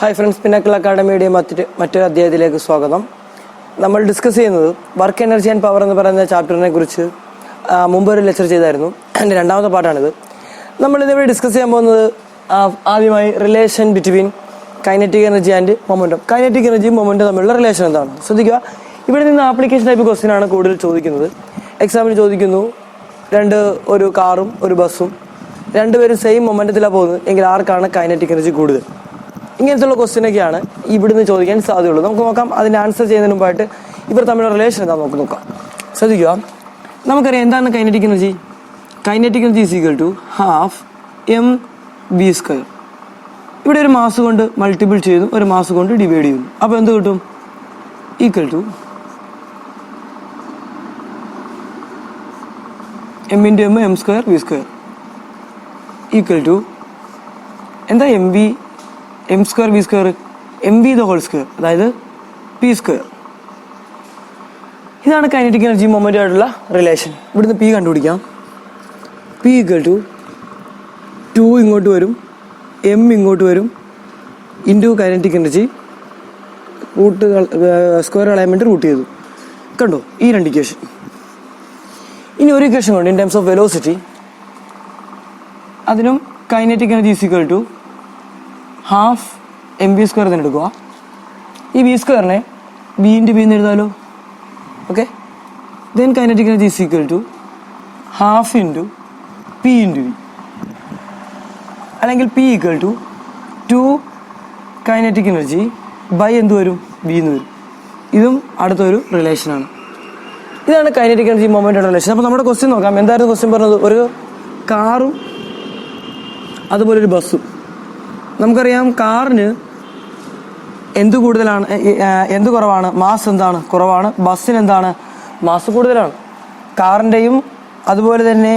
Hi friends, PINNACLE Academy മറ്റൊരു അധ്യായത്തിലേക്ക് സ്വാഗതം. നമ്മൾ ഡിസ്കസ് ചെയ്യുന്നത് വർക്ക് എനർജി ആൻഡ് പവർ എന്ന് പറയുന്ന ചാപ്റ്ററിനെ കുറിച്ച് മുമ്പ് ഒരു ലെക്ചർ ചെയ്തായിരുന്നു. എൻ്റെ രണ്ടാമത്തെ പാർട്ടാണിത്. നമ്മൾ ഇന്നിവിടെ ഡിസ്കസ് ചെയ്യാൻ പോകുന്നത് ആദ്യമായി relation between kinetic energy and momentum. Kinetic എനർജിയും മൊമെൻറ്റം തമ്മിലുള്ള റിലേഷൻ എന്താണ് ശ്രദ്ധിക്കുക. ഇവിടെ നിന്ന് ആപ്ലിക്കേഷൻ ടൈപ്പ് ക്വസ്റ്റ്യൻ ആണ് കൂടുതൽ ചോദിക്കുന്നത്. എക്സാമിന് ചോദിക്കുന്നു, ഒരു കാറും ഒരു ബസ്സും രണ്ടുപേരും സെയിം മൊമെൻറ്റത്തിലാണ് പോകുന്നത് എങ്കിൽ ആർക്കാണ് കൈനറ്റിക് എനർജി കൂടുതൽ? ഇങ്ങനത്തുള്ള ക്വസ്റ്റ്യനൊക്കെയാണ് ഇവിടുന്ന് ചോദിക്കാൻ സാധ്യതയുള്ളൂ. നമുക്ക് നോക്കാം. അതിൻ്റെ ആൻസർ ചെയ്യുന്നതിന് മുമ്പായിട്ട് ഇവർ തമ്മിലുള്ള റിലേഷൻ എന്താ നോക്കാം. ശ്രദ്ധിക്കുക. നമുക്കറിയാം എന്താണ് kinetic energy. Kinetic energy is equal to half mv². ഇവിടെ ഒരു മാസ് കൊണ്ട് മൾട്ടിപ്പിൾ ചെയ്യുന്നു, ഒരു മാസ് കൊണ്ട് ഡിവൈഡ് ചെയ്യുന്നു. അപ്പോൾ എന്ത് കിട്ടും? Equal to m × m m² v² equal to എന്താ m² v², mv², അതായത് p². ഇതാണ് കൈനറ്റിക് എനർജി മൊമെൻ്റ് ആയിട്ടുള്ള റിലേഷൻ. ഇവിടുന്ന് p കണ്ടുപിടിക്കാം. p ഈക്വൽ ടു 2 ഇങ്ങോട്ട് വരും, m ഇങ്ങോട്ട് വരും, ഇൻറ്റു കൈനറ്റിക് എനർജി സ്ക്വയർ കളയാൻ വേണ്ടി റൂട്ട് ചെയ്തു. കണ്ടോ ഈ രണ്ട് ഇക്വേഷൻ. ഇനി ഒരു ഇക്വേഷൻ കൊണ്ട് ഇൻ ടേംസ് ഓഫ് വെലോസിറ്റി അതിനും kinetic energy is equal to half mv² തന്നെ എടുക്കുക. ഈ v²നെ v × v എന്ന് എഴുതാമല്ലോ. Okay, then kinetic energy is equal to half into p × v, അല്ലെങ്കിൽ p equal to 2 kinetic energy by എന്ത് വരും? v എന്ന് വരും. ഇതും അടുത്തൊരു റിലേഷനാണ്. ഇതാണ് കൈനറ്റിക് എനർജി മൊമെൻ്റ് റിലേഷൻ. അപ്പോൾ നമ്മുടെ ക്വസ്റ്റ്യൻ നോക്കാം. എന്തായിരുന്നു ക്വസ്റ്റ്യൻ പറഞ്ഞത്? ഒരു കാറും അതുപോലെ ഒരു ബസ്സും. നമുക്കറിയാം കാറിന് എന്ത് കൂടുതലാണ്, എന്ത് കുറവാണ്? മാസ് എന്താണ്? കുറവാണ്. ബസ്സിന് എന്താണ്? മാസ് കൂടുതലാണ്. കാറിൻ്റെയും അതുപോലെ തന്നെ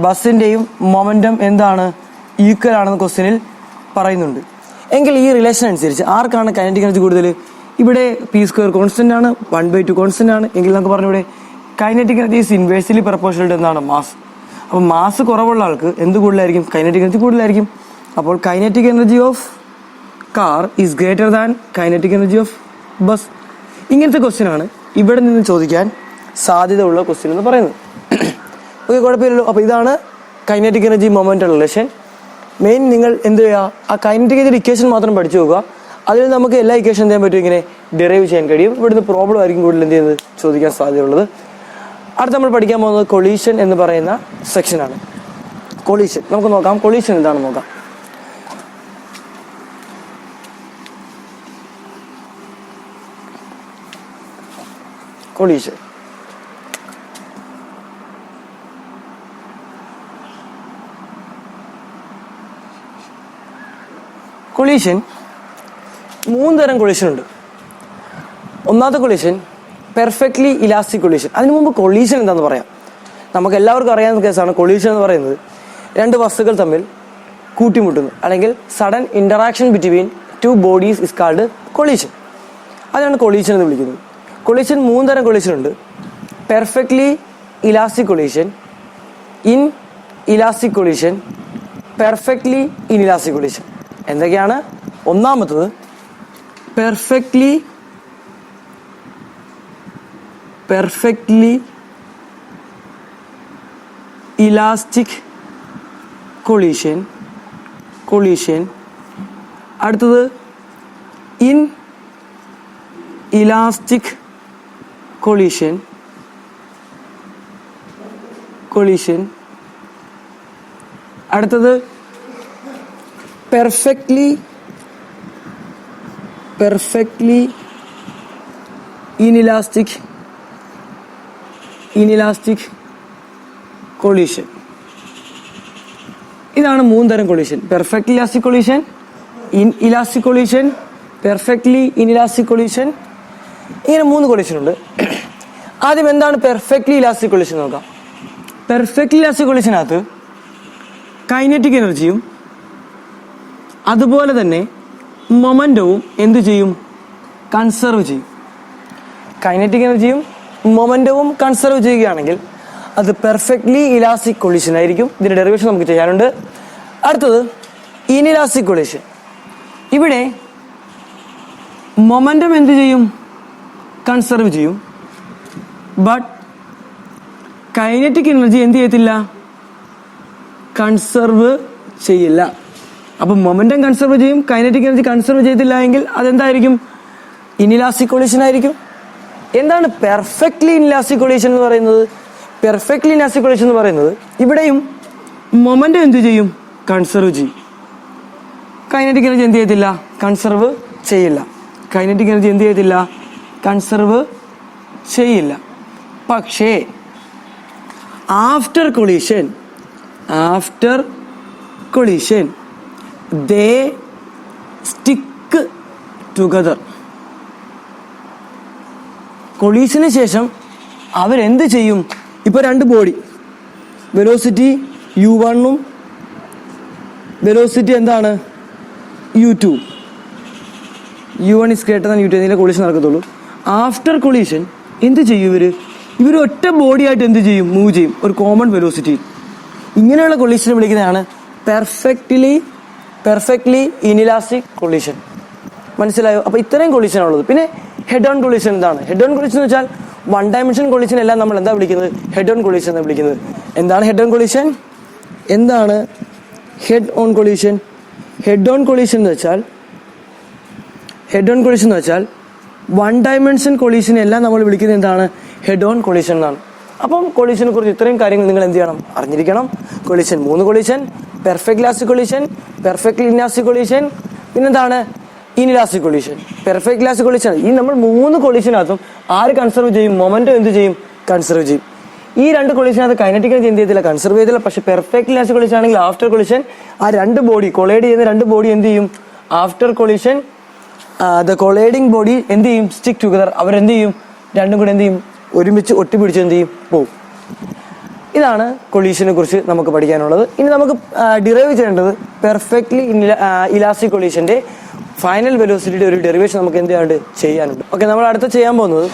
ബസ്സിൻ്റെയും മൊമെൻറ്റം എന്താണ്? ഈക്വൽ ആണെന്ന് ക്വസ്റ്റ്യനിൽ പറയുന്നുണ്ട്. എങ്കിൽ ഈ റിലേഷൻ അനുസരിച്ച് ആർക്കാണ് കൈനറ്റിക് എനർജി കൂടുതൽ? ഇവിടെ p² കോൺസ്റ്റൻ്റ് ആണ്, 1/2 കോൺസ്റ്റൻ്റ് ആണ്. എങ്കിൽ നമുക്ക് പറഞ്ഞു ഇവിടെ kinetic energy is inversely proportional to എന്താണ്? മാസ്. അപ്പോൾ മാസ് കുറവുള്ള ആൾക്ക് എന്ത് കൂടുതലായിരിക്കും? കൈനറ്റിക് എനർജി കൂടുതലായിരിക്കും. അപ്പോൾ kinetic energy of car is greater than kinetic energy of bus. ഇങ്ങനത്തെ ക്വസ്റ്റ്യൻ ആണ് ഇവിടെ നിന്ന് ചോദിക്കാൻ സാധ്യതയുള്ള ക്വസ്റ്റ്യൻ എന്ന് പറയുന്നത്. ഓക്കെ, കുഴപ്പമില്ലല്ലോ. അപ്പോൾ ഇതാണ് kinetic energy moment relation. Main നിങ്ങൾ എന്ത് ചെയ്യുക? ആ കൈനറ്റിക് എനർജി ഇക്വേഷൻ മാത്രം പഠിച്ചു നോക്കുക. അതിൽ നമുക്ക് എല്ലാ ഇക്വേഷൻ എന്ത് ചെയ്യാൻ പറ്റും? ഇങ്ങനെ ഡെറൈവ് ചെയ്യാൻ കഴിയും. ഇവിടുന്ന് പ്രോബ്ലം ആയിരിക്കും കൂടുതൽ എന്ത് ചെയ്യുന്നത് ചോദിക്കാൻ സാധ്യതയുള്ളത്. അടുത്ത് നമ്മൾ പഠിക്കാൻ പോകുന്നത് കൊളീഷൻ എന്ന് പറയുന്ന സെക്ഷനാണ്. കൊളീഷൻ നമുക്ക് നോക്കാം. കൊളീഷൻ എന്താണെന്ന് നോക്കാം. കൊളീഷൻ കൊളീഷൻ 3 തരം കൊളീഷൻ ഉണ്ട്. ഒന്നാമത്തെ കൊളീഷൻ പെർഫെക്റ്റ്ലി ഇലാസ്റ്റിക് കൊളീഷൻ. അതിനു മുമ്പ് കൊളീഷൻ എന്താണെന്ന് പറയാം. നമുക്ക് എല്ലാവർക്കും അറിയാവുന്ന കേസാണ് കൊളീഷൻ എന്ന് പറയുന്നത്. രണ്ട് വസ്തുക്കൾ തമ്മിൽ കൂട്ടിമുട്ടുന്നു, അല്ലെങ്കിൽ sudden interaction between 2 bodies is called collision. അതാണ് കൊളീഷൻ എന്ന് വിളിക്കുന്നത്. കൊളീഷൻ 3 തരം കൊളീഷൻ ഉണ്ട്. Perfectly elastic collision, inelastic collision, perfectly inelastic collision. എന്തൊക്കെയാണ്? ഒന്നാമത്തത് പെർഫെക്റ്റ്ലി ഇലാസ്റ്റിക് കൊളീഷൻ. അടുത്തത് ഇൻ ഇലാസ്റ്റിക് കൊളീഷൻ. അടുത്തത് പെർഫെക്റ്റ്ലി ഇൻഇലാസ്റ്റിക് കൊളീഷൻ. ഇതാണ് 3 തരം കൊളീഷൻ. Perfectly elastic collision, inelastic collision, perfectly inelastic collision. ഇങ്ങനെ 3 കൊളീഷൻ ഉണ്ട്. ആദ്യം എന്താണ് പെർഫെക്റ്റ്ലി ഇലാസ്റ്റിക് കൊളീഷൻ നോക്കാം. പെർഫെക്റ്റ്ലി ഇലാസ്റ്റിക് കൊളീഷനകത്ത് കൈനറ്റിക് എനർജിയും അതുപോലെ തന്നെ മൊമെൻറ്റവും എന്ത് ചെയ്യും? കൺസർവ് ചെയ്യും. കൈനറ്റിക് എനർജിയും മൊമെൻറ്റവും കൺസർവ് ചെയ്യുകയാണെങ്കിൽ അത് പെർഫെക്റ്റ്ലി ഇലാസ്റ്റിക് കൊളീഷൻ ആയിരിക്കും. ഇതിന്റെ ഡെറിവേഷൻ നമുക്ക് ചെയ്യാനുണ്ട്. അടുത്തത് ഇൻഇലാസ്റ്റിക് കൊളീഷൻ. ഇവിടെ മൊമെൻറ്റം എന്ത് ചെയ്യും? കൺസർവ് ചെയ്യും. ബട്ട് കൈനറ്റിക് എനർജി എന്ത് ചെയ്യത്തില്ല? കൺസർവ് ചെയ്യില്ല. അപ്പം മൊമെൻറ്റം കൺസർവ് ചെയ്യും, കൈനറ്റിക് എനർജി കൺസർവ് ചെയ്തില്ല എങ്കിൽ അതെന്തായിരിക്കും? ഇനിലാസ്റ്റിക് കൊളീഷൻ ആയിരിക്കും. എന്താണ് പെർഫെക്റ്റ്ലി ഇനിലാസ്റ്റിക് കൊളീഷൻ എന്ന് പറയുന്നത്? പെർഫെക്റ്റ്ലി ഇലാസ്റ്റിക് കൊളീഷൻ എന്ന് പറയുന്നത് ഇവിടെയും മൊമെൻറ്റം എന്ത് ചെയ്യും? കൺസർവ് ചെയ്യും. കൈനറ്റിക് എനർജി എന്ത് ചെയ്യത്തില്ല? കൺസർവ് ചെയ്യില്ല. കൈനറ്റിക് എനർജി എന്ത് ചെയ്യത്തില്ല? കൺസർവ് ചെയ്യില്ല. പക്ഷേ ആഫ്റ്റർ കൊളീഷൻ ദേ സ്റ്റിക്ക് ടുഗദർ. കൊളീഷന് ശേഷം അവരെന്ത് ചെയ്യും? ഇപ്പോൾ രണ്ട് ബോഡി, വെലോസിറ്റി u1ഉം വെലോസിറ്റി എന്താണ്? u2. u1 is greater than u2 എന്നതിലെ കൊളീഷൻ നടക്കത്തുള്ളൂ. ആഫ്റ്റർ കൊളീഷൻ എന്ത് ചെയ്യും? ഇവർ ഒറ്റ ബോഡി ആയിട്ട് എന്ത് ചെയ്യും? മൂവ് ചെയ്യും, ഒരു കോമൺ വെലോസിറ്റി. ഇങ്ങനെയുള്ള കൊളീഷനെ വിളിക്കുന്നതാണ് പെർഫെക്റ്റ്ലി ഇനിലാസ്റ്റിക് കൊളീഷൻ. മനസ്സിലായോ? അപ്പോൾ ഇത്രയും കൊളീഷനാണുള്ളത്. പിന്നെ ഹെഡ് ഓൺ കൊളീഷൻ എന്താണ്? ഹെഡ് ഓൺ കൊളീഷൻ എന്ന് വെച്ചാൽ വൺ ഡയമെൻഷൻ കൊളീഷൻ എല്ലാം നമ്മൾ എന്താ വിളിക്കുന്നത്? ഹെഡ് ഓൺ കൊളീഷൻ എന്ന് വിളിക്കുന്നത്. എന്താണ് ഹെഡ് ഓൺ കൊളീഷൻ? എന്താണ് head on collision? Head on collision എന്ന് വെച്ചാൽ വൺ ഡയമെൻഷൻ കൊളീഷൻ എല്ലാം നമ്മൾ വിളിക്കുന്നത് എന്താണ്? ഹെഡ് ഓൺ കൊളീഷൻ എന്നാണ്. അപ്പം കൊളീഷനെ കുറിച്ച് ഇത്രയും കാര്യങ്ങൾ നിങ്ങൾ എന്ത് ചെയ്യണം? അറിഞ്ഞിരിക്കണം. Collision 3 collision: perfect elastic collision, perfectly elastic collision, പിന്നെന്താണ്? Inelastic collision. Perfect elastic collision, ഈ നമ്മൾ 3 കൊളീഷനകത്തും ആര് കൺസർവ് ചെയ്യും? മൊമെൻറ്റം എന്ത് ചെയ്യും? കൺസർവ് ചെയ്യും. ഈ 2 കൊളീഷനകത്ത് കൈനറ്റിക് എനർജി എന്ത് ചെയ്യത്തില്ല? കൺസർവ് ചെയ്തില്ല. പക്ഷെ പെർഫെക്റ്റ് ഇലാസ്റ്റിക് കൊളീഷൻ ആണെങ്കിൽ ആഫ്റ്റർ കൊളീഷൻ ആ 2 ബോഡി കൊളൈഡ് ചെയ്യുന്ന 2 ബോഡി എന്ത് ചെയ്യും? After collision the colliding body എന്ത് ചെയ്യും? Stick together. അവരെന്ത് ചെയ്യും? രണ്ടും കൂടെ എന്ത് ചെയ്യും? ഒരുമിച്ച് ഒട്ടിപ്പിടിച്ച് എന്ത് ചെയ്യും? പോവും. ഇതാണ് കൊളീഷനെ കുറിച്ച് നമുക്ക് പഠിക്കാനുള്ളത്. ഇനി നമുക്ക് ഡിറൈവ് ചെയ്യേണ്ടത് പെർഫെക്റ്റ്ലി ഇലാസ്റ്റിക് കൊളീഷന്റെ ഫൈനൽ വെലോസിറ്റിയുടെ ഒരു ഡെറിവേഷൻ നമുക്ക് എന്ത് ചെയ്യാനുണ്ട്. ഓക്കെ, നമ്മൾ അടുത്ത ചെയ്യാൻ പോകുന്നത്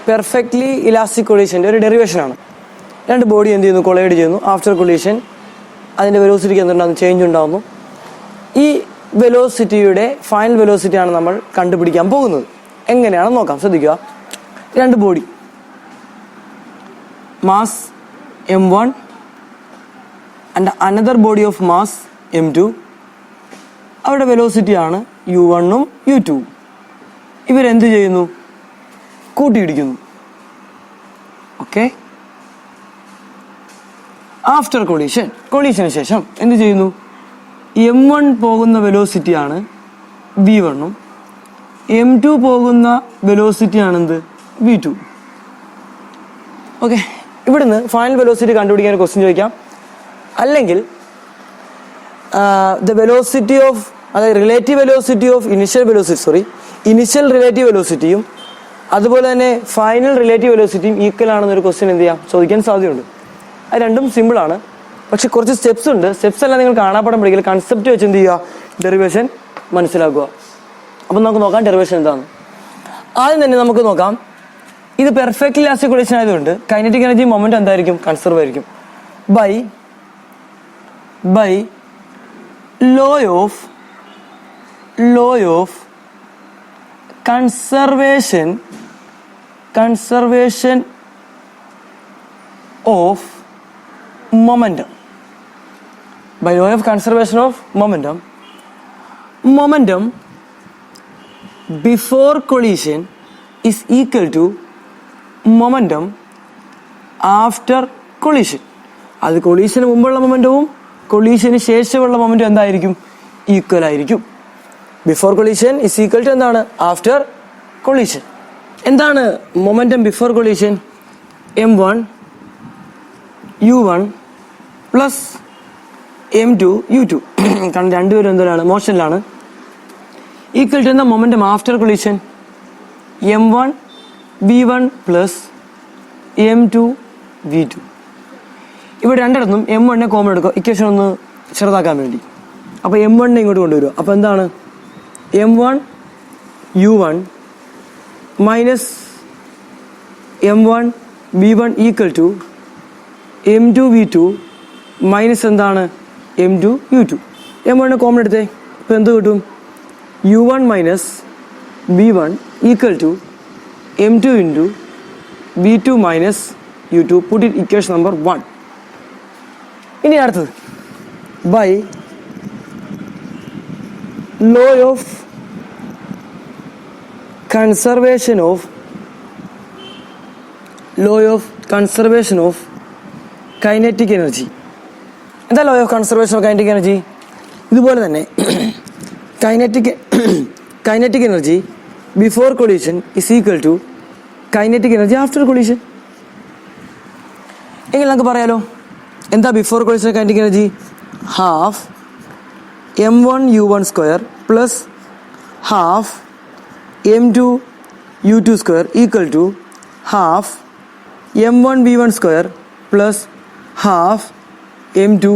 പെർഫെക്റ്റ്ലി ഇലാസ്റ്റിക് കൊളീഷന്റെ ഒരു ഡെറിവേഷനാണ്. 2 ബോഡി എന്ത് ചെയ്യുന്നു? കൊളൈഡ് ചെയ്യുന്നു. ആഫ്റ്റർ കൊളീഷൻ അതിന്റെ വെലോസിറ്റിക്ക് എന്തുണ്ടാകുന്നു? ചേഞ്ച് ഉണ്ടാകുന്നു. ഈ വെലോസിറ്റിയുടെ ഫൈനൽ വെലോസിറ്റിയാണ് നമ്മൾ കണ്ടുപിടിക്കാൻ പോകുന്നത്. എങ്ങനെയാണെന്ന് നോക്കാം, ശ്രദ്ധിക്കുക. 2 body, mass m1 and another body of mass m2. അവരുടെ വെലോസിറ്റിയാണ് u1ഉം u2ഉം. ഇവരെന്ത് ചെയ്യുന്നു? കൂട്ടിയിടിക്കുന്നു. ഓക്കെ, ആഫ്റ്റർ കൊളീഷന് ശേഷം എന്ത് ചെയ്യുന്നു? m1 പോകുന്ന വെലോസിറ്റിയാണ് v1ഉം m2 പോകുന്ന വെലോസിറ്റിയാണെന്ത്? v2. ഓക്കെ, ഇവിടുന്ന് ഫൈനൽ വെലോസിറ്റി കണ്ടുപിടിക്കാൻ ഒരു ക്വസ്റ്റ്യൻ ചോദിക്കാം. അല്ലെങ്കിൽ ദ വെലോസിറ്റി ഓഫ്, അതായത് relative velocity of initial relative വെലോസിറ്റിയും അതുപോലെ തന്നെ ഫൈനൽ റിലേറ്റീവ് വെലോസിറ്റിയും ഈക്വൽ ആണെന്നൊരു ക്വസ്റ്റ്യൻ എന്ത് ചെയ്യാം? ചോദിക്കാൻ സാധ്യതയുണ്ട്. അത് രണ്ടും സിമ്പിളാണ്, പക്ഷെ കുറച്ച് സ്റ്റെപ്സ് ഉണ്ട്. സ്റ്റെപ്സ് എല്ലാം നിങ്ങൾ കാണാപ്പാടം പഠിക്കില്ല, കൺസെപ്റ്റ് വെച്ച് എന്ത് ചെയ്യുക? ഡെറിവേഷൻ മനസ്സിലാക്കുക. അപ്പം നമുക്ക് നോക്കാം ഡെറിവേഷൻ എന്താണ്. ആദ്യം തന്നെ നമുക്ക് നോക്കാം, ഇത് പെർഫെക്റ്റ് ഇലാസ്റ്റിക് കൊളീഷൻ ആയതുകൊണ്ട് കൈനറ്റിക് എനർജി മൊമെന്റ് എന്തായിരിക്കും? കൺസർവ് ആയിരിക്കും. By law of conservation of momentum. By law of conservation of momentum before collision is equal to momentum after collision. അത് കൊളീഷന് മുമ്പുള്ള മൊമെന്റവും കൊളീഷന് ശേഷമുള്ള മൊമെന്റും എന്തായിരിക്കും? ഈക്വൽ ആയിരിക്കും. Before collision is equal to എന്താണ്? After collision. എന്താണ് momentum before collision? m1 u1 plus m2 u2. കാരണം രണ്ടുപേരും എന്തിനാണ്? മോഷനിലാണ്. ഈക്വൽ ടു എന്താ? Momentum after collision m1 v1 plus m2 v2. ഇവിടെ രണ്ടിടത്തും m1 കോമൺ എടുക്കുക, ഇക്വേഷൻ ഒന്ന് ചെറുതാക്കാൻ വേണ്ടി. അപ്പോൾ m1 ഇങ്ങോട്ട് കൊണ്ടുവരിക. അപ്പോൾ എന്താണ്? m1 u1 minus m1 v1 equal to m2 v2 minus എന്താണ്? m2 u2. m1 കോമൺ എടുത്തേ. ഇപ്പോൾ എന്ത് കിട്ടും? u1 minus v1 equal to m2 into v2 minus u2. Put it equation number 1. ഇനി അടുത്തത് by law of conservation of kinetic energy. എന്താ law of conservation of kinetic energy? ഇതുപോലെ തന്നെ kinetic energy before collision is equal to kinetic energy after collision. എങ്കിൽ നമുക്ക് പറയാലോ എന്താ before collision kinetic energy? Half m1 u1 square plus half m2 u2 square equal to half m1 v1 square plus half m2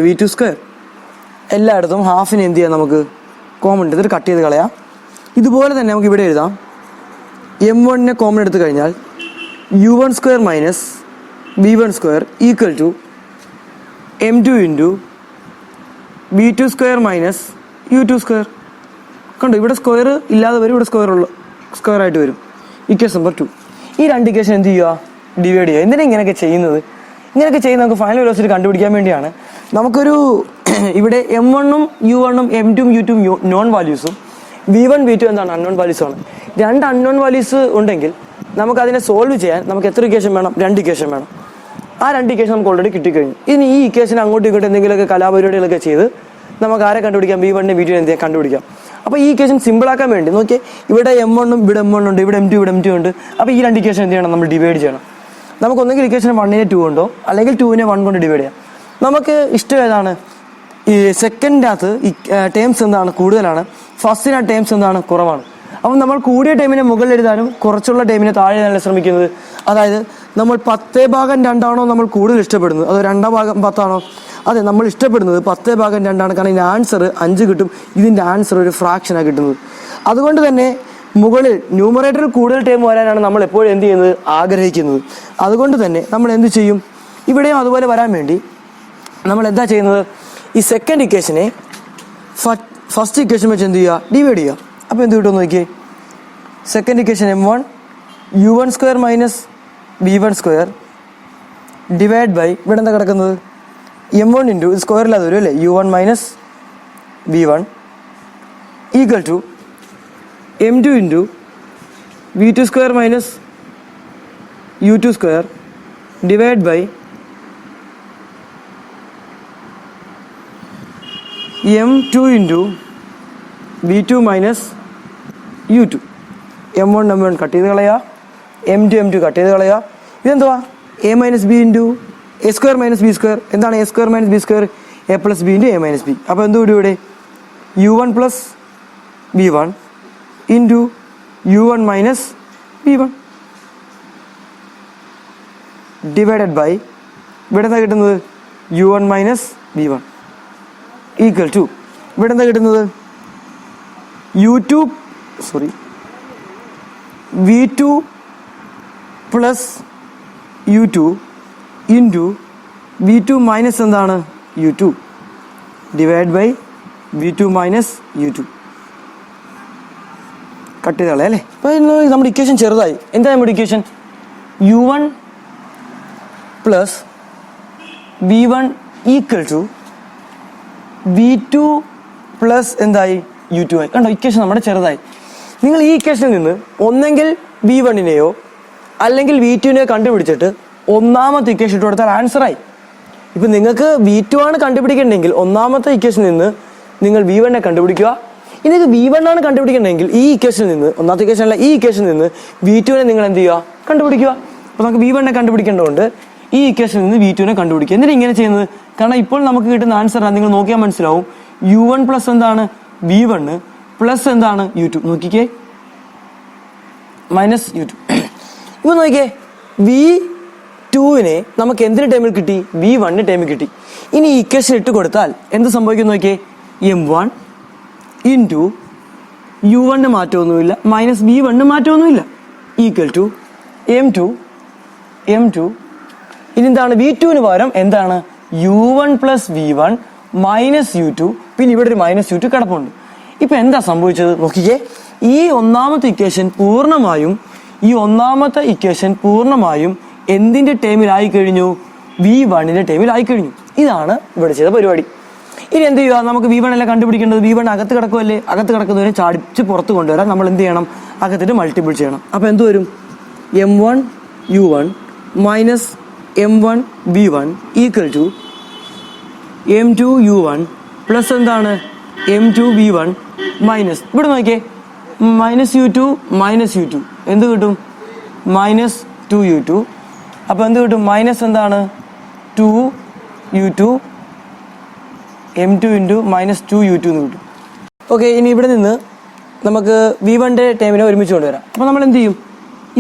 v2 square. എല്ലായിടത്തും ഹാഫിന് എന്ത് ചെയ്യാം, നമുക്ക് common എടുത്തിട്ട് കട്ട് ചെയ്ത് കളയാം. ഇതുപോലെ തന്നെ നമുക്ക് ഇവിടെ എഴുതാം m1നെ കോമൺ എടുത്തു കഴിഞ്ഞാൽ u1 square minus v1 square equal to m2 into v2 square minus u2 square. കണ്ടോ, ഇവിടെ സ്ക്വയർ ഇല്ലാതെ വരും, ഇവിടെ സ്ക്വയർ ആയിട്ട് വരും. Equation number 2. ഈ രണ്ട് ഇക്വേഷൻ എന്ത് ചെയ്യുക, ഡിവൈഡ് ചെയ്യുക. എന്തിനാണ് ഇങ്ങനെയൊക്കെ ചെയ്യുന്നത്? ഇങ്ങനെയൊക്കെ ചെയ്യുന്നത് നമുക്ക് ഫൈനൽ വെലോസിറ്റി കണ്ടുപിടിക്കാൻ വേണ്ടിയാണ്. നമുക്കൊരു ഇവിടെ m1ഉം u1ഉം m2ഉം u2ഉം നോൺ വാല്യൂസും v1 v2 എന്താണ് അൺനോൺ വാല്യൂസാണ്. രണ്ട് അൺനോൺ വാല്യൂസ് ഉണ്ടെങ്കിൽ നമുക്കതിനെ സോൾവ് ചെയ്യാൻ നമുക്ക് എത്ര ഇക്വേഷൻ വേണം? 2 ഇക്വേഷൻ വേണം. ആ 2 ഇക്വേഷൻ നമുക്ക് ഓൾറെഡി കിട്ടിക്കഴിഞ്ഞു. ഇനി ഈ ഇക്വേഷൻ അങ്ങോട്ടും ഇങ്ങോട്ടും എന്തെങ്കിലുമൊക്കെ കലാപരിപാടികളൊക്കെ ചെയ്ത് നമുക്ക് ആരെ കണ്ടുപിടിക്കാം? v1നെ v2നെ എന്ത് ചെയ്യാം, കണ്ടുപിടിക്കാം. അപ്പോൾ ഈ ഇക്വേഷൻ സിമ്പിളാക്കാൻ വേണ്ടി നോക്കിയേ, ഇവിടെ m1ഉം ഇവിടെ m1 ഉണ്ട്, ഇവിടെ m2 ഇവിടെ m2 ഉണ്ട്. അപ്പോൾ ഈ 2 ഇക്വേഷൻ എന്ത് ചെയ്യണം, നമ്മൾ ഡിവൈഡ് ചെയ്യണം. നമുക്ക് ഒന്നെങ്കിൽ ഇക്വേഷൻ 1നെ 2 കൊണ്ടോ അല്ലെങ്കിൽ 2നെ 1 കൊണ്ട് ഡിവൈഡ് ചെയ്യാം. നമുക്ക് ഇഷ്ടം ഏതാണ്? ഈ സെക്കൻഡിനകത്ത് ടേംസ് എന്താണ് കൂടുതലാണ്, ഫസ്റ്റിന് ടേംസ് എന്താണ് കുറവാണ്. അപ്പം നമ്മൾ കൂടിയ ടൈമിനെ മുകളിൽ എഴുതാനും കുറച്ചുള്ള ടൈമിനെ താഴെ എഴുതാനല്ല ശ്രമിക്കുന്നത്. അതായത് നമ്മൾ 10/2 നമ്മൾ കൂടുതൽ ഇഷ്ടപ്പെടുന്നത്, അതോ 2/10 ആണോ? അതെ, നമ്മൾ ഇഷ്ടപ്പെടുന്നത് 10/2 കാരണം ഇതിൻ്റെ ആൻസർ 5 കിട്ടും. ഇതിൻ്റെ ആൻസർ ഒരു ഫ്രാക്ഷനാണ് കിട്ടുന്നത്. അതുകൊണ്ട് തന്നെ മുകളിൽ ന്യൂമറേറ്ററിൽ കൂടുതൽ ടൈം വരാനാണ് നമ്മൾ എപ്പോഴും എന്ത് ചെയ്യുന്നത്, ആഗ്രഹിക്കുന്നത്. അതുകൊണ്ട് തന്നെ നമ്മൾ എന്ത് ചെയ്യും, ഇവിടെയും അതുപോലെ വരാൻ വേണ്ടി നമ്മൾ എന്താ ചെയ്യുന്നത്, ഈ സെക്കൻഡ് ഇക്വേഷനെ ഫസ്റ്റ് ഇക്വേഷൻ വെച്ച് എന്ത് ചെയ്യുക, ഡിവൈഡ് ചെയ്യുക. അപ്പോൾ എന്ത് കിട്ടുമെന്ന് നോക്കിയേ, second equation m1 u1 square minus v1 square divide by ഇവിടെ എന്താ കിടക്കുന്നത്, m1 ഇൻറ്റു സ്ക്വയറില്ലാതെ വരും അല്ലേ, u1 minus v1 equal to m2 into v2 square minus u2 square divide by m2 into v2 minus u2. m1 cut ചെയ്ത് കളയുക, m2 cut ചെയ്ത് കളയുക. ഇതെന്തുവാ, a minus B into A square minus B square. എന്താണ് A square minus B square? A plus B into A minus B. അപ്പോൾ എന്ത് കൂടി ഇവിടെ u1 plus v1 into u1 minus v1 divided by ഇവിടെ എന്താ കിട്ടുന്നത്, u1 minus v1 equal to ഇവിടെ എന്താ കിട്ടുന്നത്, v2 plus u2 into v2 minus എന്താണ് u2 divide by v2 minus u2. Cut ചെയ്ത് കളയാം അല്ലേ. അപ്പോൾ നമ്മുടെ ഇക്വേഷൻ ചെറുതായി. എന്താ നമ്മുടെ equation, u1 plus v1 equal to v2 plus എന്തായി u2 ആയി. കണ്ടോ, ഇക്വേഷൻ നമ്മുടെ ചെറുതായി. നിങ്ങൾ ഈ ഇക്വേഷനിൽ നിന്ന് ഒന്നെങ്കിൽ v1നെയോ അല്ലെങ്കിൽ v2നെയോ കണ്ടുപിടിച്ചിട്ട് ഒന്നാമത്തെ ഇക്വേഷൻ ഇട്ട് കൊടുത്താൽ ആൻസറായി. ഇപ്പം നിങ്ങൾക്ക് v2 ആണ് കണ്ടുപിടിക്കേണ്ടെങ്കിൽ ഒന്നാമത്തെ ഇക്വേഷനിൽ നിന്ന് നിങ്ങൾ v1നെ കണ്ടുപിടിക്കുക. നിങ്ങൾക്ക് v1 ആണ് കണ്ടുപിടിക്കണമെങ്കിൽ ഈ ഇക്വേഷനിൽ നിന്ന്, ഒന്നാമത്തെ ഇക്വേഷനല്ല ഈ ഇക്വേഷനിൽ നിന്ന് v2നെ നിങ്ങൾ എന്ത് ചെയ്യുക, കണ്ടുപിടിക്കുക. അപ്പോൾ നമുക്ക് v1നെ കണ്ടുപിടിക്കേണ്ടതുകൊണ്ട് ഈ ഇക്വേഷനിൽ നിന്ന് v2നെ കണ്ടുപിടിക്കുക. എന്തിനാണ് ഇങ്ങനെ ചെയ്യുന്നത്? കാരണം ഇപ്പോൾ നമുക്ക് കിട്ടുന്ന ആൻസറാണ്, നിങ്ങൾ നോക്കിയാൽ മനസ്സിലാവും. u1 പ്ലസ് എന്താണ് v1 പ്ലസ് എന്താണ് u2. നോക്കിക്കേ, മൈനസ് u2. ഇപ്പൊ നോക്കിക്കേ, v2നെ നമുക്ക് എന്തിന് ടൈമിൽ കിട്ടി, v1ന്റെ ടൈമിൽ കിട്ടി. ഇനി ഈ ഇക്വേഷൻ ഇട്ട് കൊടുത്താൽ എന്ത് സംഭവിക്കും നോക്കിയേ, m1 ഇൻറ്റു u1 മാറ്റമൊന്നുമില്ല മൈനസ് v1 മാറ്റമൊന്നുമില്ല ഈക്വൽ ടു m2 ഇനി എന്താണ്, v2ന് പകരം എന്താണ് u1 plus v1 minus u2, പിന്നെ ഇവിടെ ഒരു മൈനസ് u2 കിടപ്പുണ്ട്. ഇപ്പൊ എന്താ സംഭവിച്ചത് നോക്കിക്കേ, ഈ ഒന്നാമത്തെ ഇക്വേഷൻ പൂർണ്ണമായും എന്തിന്റെ ടേമിലായി കഴിഞ്ഞു? V1ന്റെ ടേമിലായി കഴിഞ്ഞു. ഇതാണ് ഇവിടെ ചെയ്ത പരിപാടി. ഇനി എന്ത് ചെയ്യുക? നമുക്ക് V1 അല്ല കണ്ടുപിടിക്കേണ്ടത്. V1 അകത്ത് കിടക്കുമല്ലേ, അകത്ത് കിടക്കുന്നവരെ ചാടിച്ച് പുറത്ത് കൊണ്ടുവരാൻ നമ്മൾ എന്ത് ചെയ്യണം? അകത്തിട്ട് മൾട്ടിപ്പിൾ ചെയ്യണം. അപ്പൊ എന്ത് വരും? M1U1 minus M1V1 equal to M2U1 plus എന്താണ്? M2V1 മൈനസ്, ഇവിടെ നോക്കിയേ, -U2 എന്ത് കിട്ടും? -2U2. അപ്പൊ എന്ത് കിട്ടും? മൈനസ് എന്താണ്? 2U2 M2 ഇൻറ്റു -2U2 എന്ന് കിട്ടും. ഓക്കെ, ഇനി ഇവിടെ നിന്ന് നമുക്ക് V1ന്റെ ടൈമിനെ ഒരുമിച്ച് കൊണ്ടുവരാം. അപ്പോൾ നമ്മൾ എന്ത് ചെയ്യും?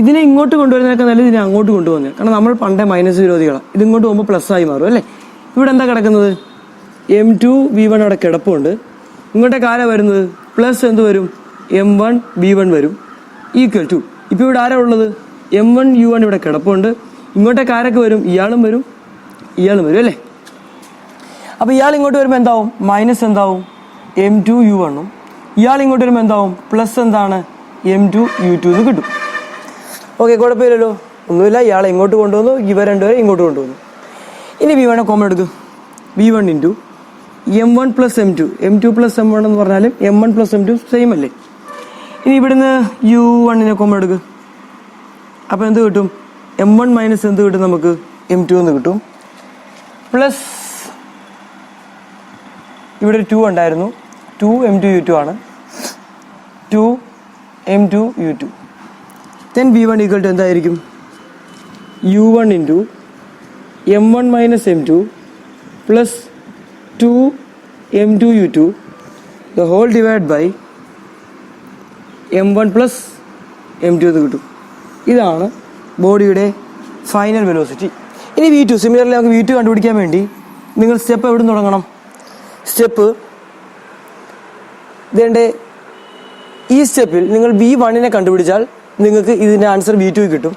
ഇതിനെ ഇങ്ങോട്ട് കൊണ്ടുവരുന്നതിനൊക്കെ നല്ലത് ഇതിനെ അങ്ങോട്ട് കൊണ്ടുപോകുന്നത്. കാരണം നമ്മൾ പണ്ടേ മൈനസ് വിരോധികളാണ്. ഇത് ഇങ്ങോട്ട് പോകുമ്പോൾ പ്ലസ് ആയി മാറും അല്ലേ? ഇവിടെ എന്താ കിടക്കുന്നത്? M2V1 അവിടെ കിടപ്പുണ്ട്. ഇങ്ങോട്ടേക്ക് ആരാ വരുന്നത്? പ്ലസ് എന്ത് വരും? M1V1 വരും ഈക്വൽ ടു. ഇപ്പോൾ ഇവിടെ ആരാ ഉള്ളത്? M1U1 ഇവിടെ കിടപ്പുണ്ട്. ഇങ്ങോട്ടേക്ക് ആരൊക്കെ വരും? ഇയാളും വരും അല്ലേ? അപ്പോൾ ഇയാൾ ഇങ്ങോട്ട് വരുമ്പോൾ എന്താവും? മൈനസ് എന്താവും? M2U1 ഇയാൾ ഇങ്ങോട്ട് വരുമ്പോൾ എന്താവും? പ്ലസ് എന്താണ്? M2U2 എന്ന് കിട്ടും. ഓക്കെ, കുഴപ്പമില്ലല്ലോ, ഒന്നുമില്ല. ഇയാളെ ഇങ്ങോട്ട് കൊണ്ടുവന്നു, ഇവ രണ്ടുപേരെ ഇങ്ങോട്ട് കൊണ്ടുവന്നു. ഇനി V1 കോമൺ എടുക്കും. V1 into M1 plus M2 plus M1 എന്ന് പറഞ്ഞാലും M1 പ്ലസ് M2 സെയിം അല്ലേ? ഇനി ഇവിടുന്ന് U1 കോമൺ എടുക്കും. അപ്പോൾ എന്ത് കിട്ടും? M1 മൈനസ് എന്ത് കിട്ടും നമുക്ക്? M2 എന്ന് കിട്ടും. പ്ലസ് ഇവിടെ ഒരു 2 ഉണ്ടായിരുന്നു. 2 M2U2 ആണ്. 2 M2U2. then V1 equal to എന്തായിരിക്കും? U1 into M1 minus M2 plus 2 M2U2 the whole divided by M1 plus M2 എന്ന് കിട്ടും. ഇതാണ് ബോഡിയുടെ ഫൈനൽ വെലോസിറ്റി. ഇനി V2, സിമിലർലി നമുക്ക് V2 കണ്ടുപിടിക്കാൻ വേണ്ടി നിങ്ങൾ സ്റ്റെപ്പ് എവിടെ നിന്ന് തുടങ്ങണം? സ്റ്റെപ്പ് ഇതേണ്ട ഈ സ്റ്റെപ്പിൽ നിങ്ങൾ V1നെ കണ്ടുപിടിച്ചാൽ നിങ്ങൾക്ക് ഇതിൻ്റെ ആൻസർ V2 കിട്ടും.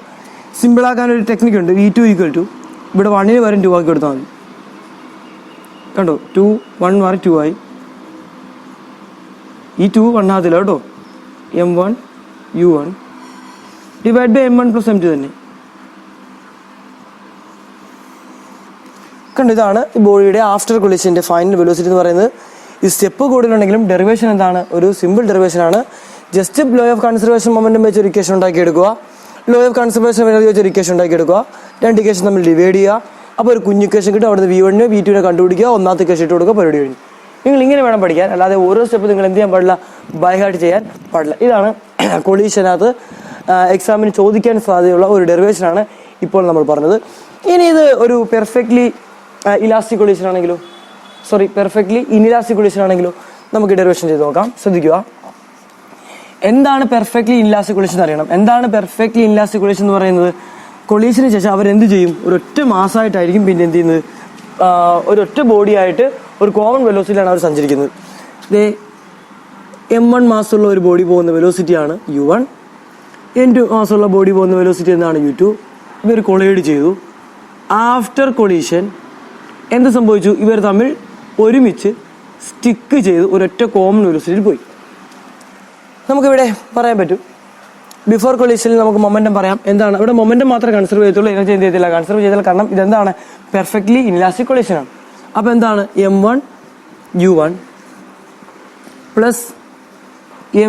സിമ്പിളാക്കാനൊരു ടെക്നിക്ക് ഉണ്ട്. V2 ഈക്വൽ ടു ഇവിടെ 1ന് വരും 2 ആക്കി കൊടുത്താൽ മതി. കണ്ടോ? 2 1 മാറി 2 ആയി. ഈ 2 1 ആകത്തില്ല കേട്ടോ. M1U1 divide by M1 plus M2 തന്നെ. കണ്ടോ? ഇതാണ് ഈ ബോഡിയുടെ ആഫ്റ്റർ കൊളീഷൻ്റെ ഫൈനൽ വെലോസിറ്റി എന്ന് പറയുന്നത്. ഈ സ്റ്റെപ്പ് കൂടുതലുണ്ടെങ്കിലും ഡെറിവേഷൻ എന്താണ്? ഒരു സിമ്പിൾ ഡെറിവേഷൻ ആണ്. Just law of conservation momentum വെച്ച് ഒരു ഇക്വേഷൻ ഉണ്ടാക്കിയെടുക്കുക, ലോ ഓഫ് കൺസർവേഷൻ എനർജി വെച്ച് ഒരു ഇക്വേഷൻ ഉണ്ടാക്കിയെടുക്കുക, രണ്ട് ഇക്വേഷൻ തമ്മിൽ ഡിവൈഡ് ചെയ്യുക. അപ്പോൾ ഒരു കുഞ്ഞ് ഇക്വേഷൻ കിട്ടും. അവിടുന്ന് V1നെ V2നെ കണ്ടുപിടിക്കുക, ഒന്നാമത്തെ ഇക്വേഷൻ ഇട്ട് കൊടുക്കുക, പരിപാടി കഴിഞ്ഞു. നിങ്ങൾ ഇങ്ങനെ വേണം പഠിക്കാൻ, അല്ലാതെ ഓരോ സ്റ്റെപ്പ് നിങ്ങൾ എന്ത് ചെയ്യാൻ പാടില്ല? ബൈ ഹാർട്ട് ചെയ്യാൻ പാടില്ല. ഇതാണ് കൊളീഷനകത്ത് എക്സാമിന് ചോദിക്കാൻ സാധ്യതയുള്ള ഒരു ഡെറിവേഷനാണ് ഇപ്പോൾ നമ്മൾ പറഞ്ഞത്. ഇനി ഇത് ഒരു പെർഫെക്റ്റ്ലി ഇലാസ്റ്റിക് കൊളീഷൻ ആണെങ്കിലോ, പെർഫെക്റ്റ്ലി ഇൻഇലാസ്റ്റിക് കൊളീഷൻ ആണെങ്കിലോ നമുക്ക് ഡെറിവേഷൻ ചെയ്ത് നോക്കാം. ശ്രദ്ധിക്കുക, എന്താണ് പെർഫെക്റ്റ്ലി ഇൻഇലാസ്റ്റിക് കൊളീഷൻ അറിയണം. എന്താണ് പെർഫെക്റ്റ്ലി ഇൻഇലാസ്റ്റിക് കൊളീഷൻ എന്ന് പറയുന്നത്? കൊളീഷന് ശേഷം അവരെന്ത് ചെയ്യും? ഒരൊറ്റ മാസമായിട്ടായിരിക്കും പിന്നെ എന്ത് ചെയ്യുന്നത്? ഒരൊറ്റ ബോഡിയായിട്ട് ഒരു കോമൺ വെലോസിറ്റിയിലാണ് അവർ സഞ്ചരിക്കുന്നത്. M1 മാസമുള്ള ഒരു ബോഡി പോകുന്ന വെലോസിറ്റിയാണ് U1, N2 മാസമുള്ള ബോഡി പോകുന്ന വെലോസിറ്റി എന്താണ്? U2. ഇവർ കൊളൈഡ് ചെയ്തു. ആഫ്റ്റർ കൊളീഷൻ എന്ത് സംഭവിച്ചു? ഇവർ തമ്മിൽ ഒരുമിച്ച് സ്റ്റിക്ക് ചെയ്ത് ഒരൊറ്റ കോമൺ വെലോസിറ്റിയിൽ പോയി. നമുക്കിവിടെ പറയാൻ പറ്റും. ബിഫോർ കൊളീഷനിൽ നമുക്ക് മൊമെന്റം പറയാം. എന്താണ് ഇവിടെ മൊമെന്റം മാത്രമേ കൺസർവ് ചെയ്യത്തുള്ളൂ, എനർജി എന്ത് ചെയ്യത്തില്ല, കൺസർവ് ചെയ്തില്ല. കാരണം ഇതെന്താണ്? പെർഫെക്റ്റ്ലി ഇൻഇലാസ്റ്റിക് കൊളീഷനാണ്. അപ്പോൾ എന്താണ്? M1U1 plus